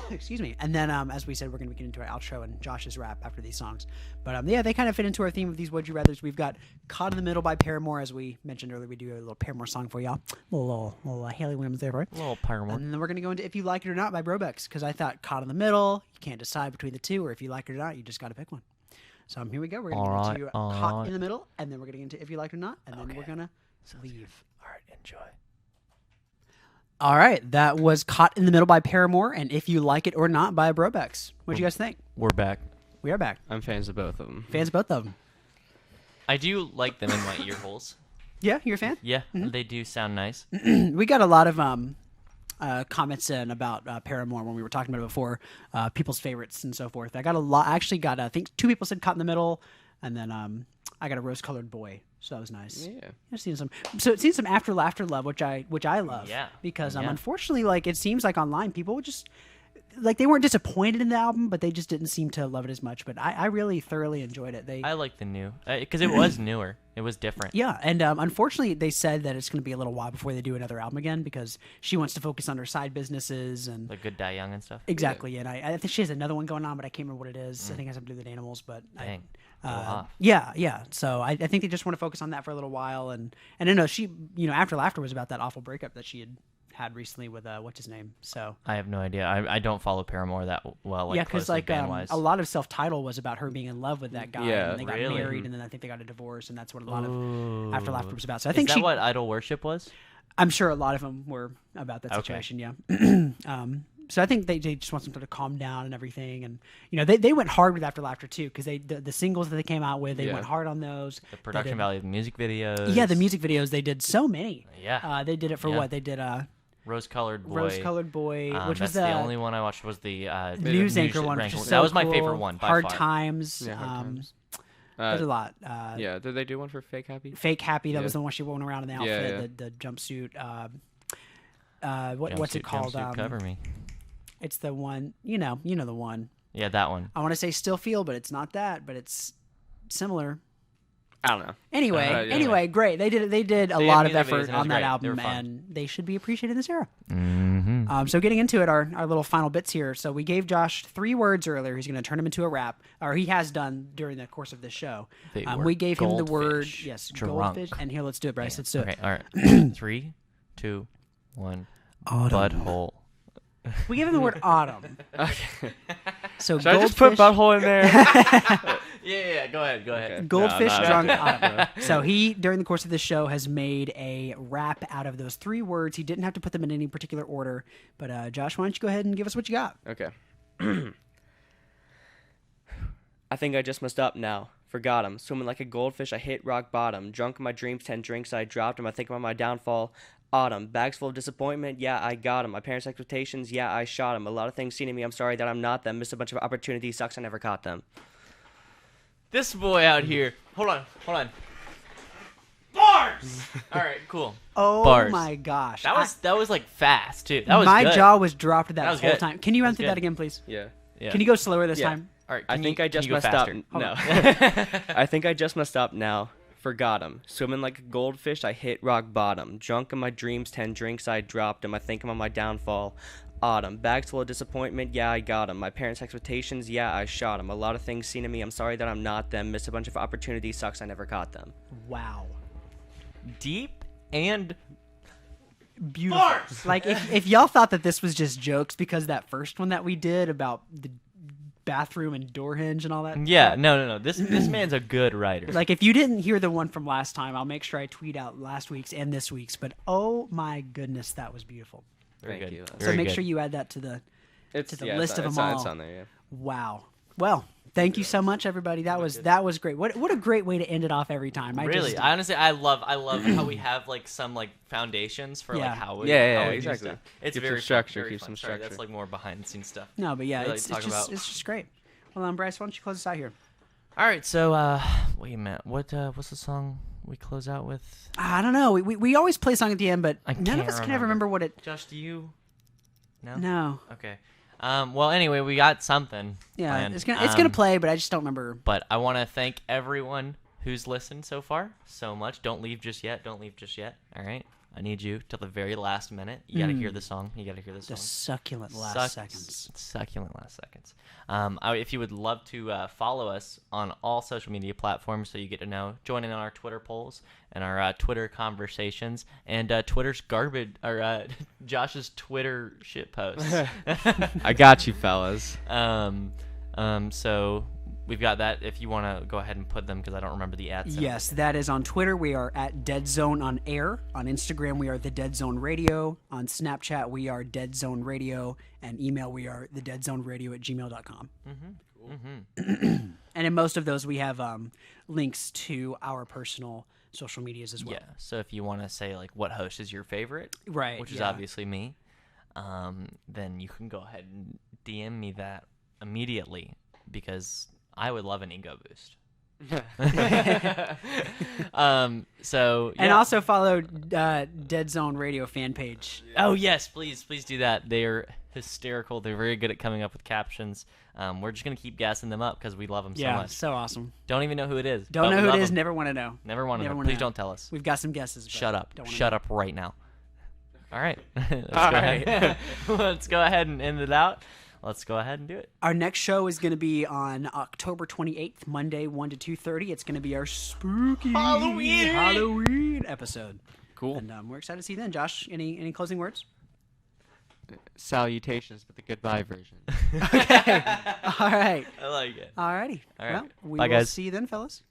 Excuse me. And then, as we said, we're going to get into our outro and Josh's rap after these songs. But yeah, they kind of fit into our theme of these Would You Rathers. We've got Caught in the Middle by Paramore. As we mentioned earlier, we do a little Paramore song for y'all. A little Haley Williams there for you. A little Paramore. And then we're going to go into If You Like It or Not by Brobex, because I thought Caught in the Middle, you can't decide between the 2, or if you like it or not, you just got to pick one. So here we go. We're going to get into Caught in the Middle, and then we're going to get into If You Like It or Not, and then we're going to leave. All right, enjoy. All right, that was Caught in the Middle by Paramore, and If You Like It or Not by Brobex. What'd you guys think? We're back. We are back. I'm fans of both of them. Fans of both of them. I do like them in my ear holes. Yeah, you're a fan? Yeah, they do sound nice. We got a lot of comments in about Paramore when we were talking about it before, people's favorites and so forth. I got a lot. I actually got, I think 2 people said Caught in the Middle, and then I got a Rose-Colored Boy, so that was nice. Yeah. I've seen some After Laughter love, which I love. Yeah. Because Yeah. unfortunately, like it seems like online people would just like they weren't disappointed in the album, but they just didn't seem to love it as much. But I really thoroughly enjoyed it. I like the new because it was newer. It was different. Yeah, and unfortunately, they said that it's going to be a little while before they do another album again because she wants to focus on her side businesses and Like Good Die Young and stuff. exactly. And I think she has another one going on, but I can't remember what it is. I think it has something to do with animals, but Dang. Go Uh, off. yeah. So I think they just want to focus on that for a little while, and I know she, After Laughter was about that awful breakup that she had recently with what's his name. So I have no idea. I don't follow Paramore that well. Like, yeah, because closely like band-wise. a lot of self-title was about her being in love with that guy, Yeah. and they got Really? married, and then I think they got a divorce, and that's what a lot of Ooh. After Laughter was about. So I Is think that what Idol Worship was? I'm sure a lot of them were about that Okay. situation. Yeah. So I think they just want them to calm down and everything, and they went hard with After Laughter too because the singles that they came out with, they Yeah. went hard on those. The production value of the music videos. Yeah, the music videos they did so many. Yeah. They did it for Yeah. what they did. Rose-Colored Boy. Rose-Colored Boy, which was that's the only one I watched was the news anchor one. Which is so that was my cool. favorite one by Hard far. Times. Yeah, Hard Times. There's a lot. Yeah, did they do one for Fake Happy? Fake Happy. That Yeah. was the one she wore around in the Yeah, outfit. yeah. The jumpsuit. What's it called? Jumpsuit Cover Me. It's the one. You know the one. Yeah, that one. I want to say Still Feel, but it's not that. But it's similar. I don't know. Anyway, Yeah. anyway, great. They did a The lot of music videos, effort and it was on that great. They album, were fun. and they should be appreciated in this era. Mm-hmm. So getting into it, our little final bits here. So we gave Josh 3 words earlier. He's going to turn them into a rap, or he has done during the course of this show. They were We gave him the word, goldfish. yes, Drunk. goldfish. And here, let's do it, Bryce. Let's do Okay, it. all right. 3, 2, 1. Autumn. Butthole. We gave him the word autumn. Okay. So Should I just put butthole in there? Yeah, go ahead. Okay. Goldfish No, drunk no. autumn. So he, during the course of this show, has made a rap out of those 3 words. He didn't have to put them in any particular order. But Josh, why don't you go ahead and give us what you got? Okay. I think I just messed up now. Forgot him. Swimming like a goldfish, I hit rock bottom. Drunk in my dreams, 10 drinks, I dropped him. I think about my downfall. Autumn. Bags full of disappointment, yeah, I got him. My parents' expectations, yeah, I shot him. A lot of things seen in me, I'm sorry that I'm not them. Missed a bunch of opportunities, sucks I never caught them. This boy out here. Hold on. Bars. All right, cool. Oh Bars. my gosh. That was like fast too. That was my good. jaw was dropped that was whole good. time. Can you run was through good. that again, please? Yeah. Yeah. Can you go slower this Yeah. time? All right. I think I just can you go messed up. faster? No. I think I just messed up now. Forgot him. Swimming like a goldfish, I hit rock bottom. Drunk in my dreams, 10 drinks, I dropped him. I think I'm on my downfall. Autumn. Bags full of disappointment, yeah, I got him. My parents' expectations, yeah, I shot him. A lot of things seen in me, I'm sorry that I'm not them. Missed a bunch of opportunities, sucks I never caught them. Wow. Deep and Beautiful. Like if y'all thought that this was just jokes because that first one that we did about the bathroom and door hinge and all that. yeah. No. This man's a good writer. Like if you didn't hear the one from last time, I'll make sure I tweet out last week's and this week's. But oh my goodness, that was beautiful. Very Thank good. you. So Very make good. sure you add that to the It's the yeah, list it's, of them all. It's on there, yeah. Wow. Well, thank you so much, everybody. That was great. What a great way to end it off every time. Really, I honestly, I love how we have like some like foundations for Yeah. like how we Yeah, how we do exactly. stuff. It's Keep some very structure, fun, very keep fun. some Sorry, structure. that's like more behind the scenes stuff. no, but yeah, we like it's to talk just about. it's just great. Well, Bryce, why don't you close us out here? All right, so wait a minute, what's the song we close out with? I don't know. We always play a song at the end, but I none of can't us can ever remember what it. Josh, do you? No. No. Okay. Well, anyway, we got something. Yeah, planned. it's gonna play, but I just don't remember. But I want to thank everyone who's listened so far so much. Don't leave just yet. All right. I need you till the very last minute. You got to hear the song. You got to hear the song. The succulent last seconds. Succulent last seconds. If you would love to follow us on all social media platforms so you get to know, join in on our Twitter polls and our Twitter conversations and Twitter's garbage, or Josh's Twitter shit posts. I got you, fellas. So we've got that if you want to go ahead and put them because I don't remember the ads. Yes, that is on Twitter. We are at Dead Zone on Air. On Instagram, we are the Dead Zone Radio. On Snapchat, we are Dead Zone Radio. And email, we are thedeadzoneradio@gmail.com. And in most of those, we have links to our personal social medias as well. Yeah. So if you want to say like what host is your favorite, Right. which is obviously me, then you can go ahead and DM me that immediately because I would love an ego boost. So And also follow Dead Zone Radio fan page. Oh yes, please do that. They're hysterical. They're very good at coming up with captions. We're just gonna keep gassing them up because we love them so Yeah, much. so awesome. Don't even know who it is. Don't but know we who love it is. them. Never want to know. Never want to Never know. wanna Please know. don't tell us. We've got some guesses. But Shut up. don't wanna Shut know. up right now. All right. Let's All go right. ahead. Let's go ahead and end it out. Let's go ahead and do it. Our next show is going to be on October 28th, Monday, 1 to 2:30. It's going to be our spooky Halloween episode. Cool. And we're excited to see you then. Josh, any closing words? Salutations, but the goodbye version. Okay. All right. I like it. All righty. All right. Well, we Bye, will guys. see you then, fellas.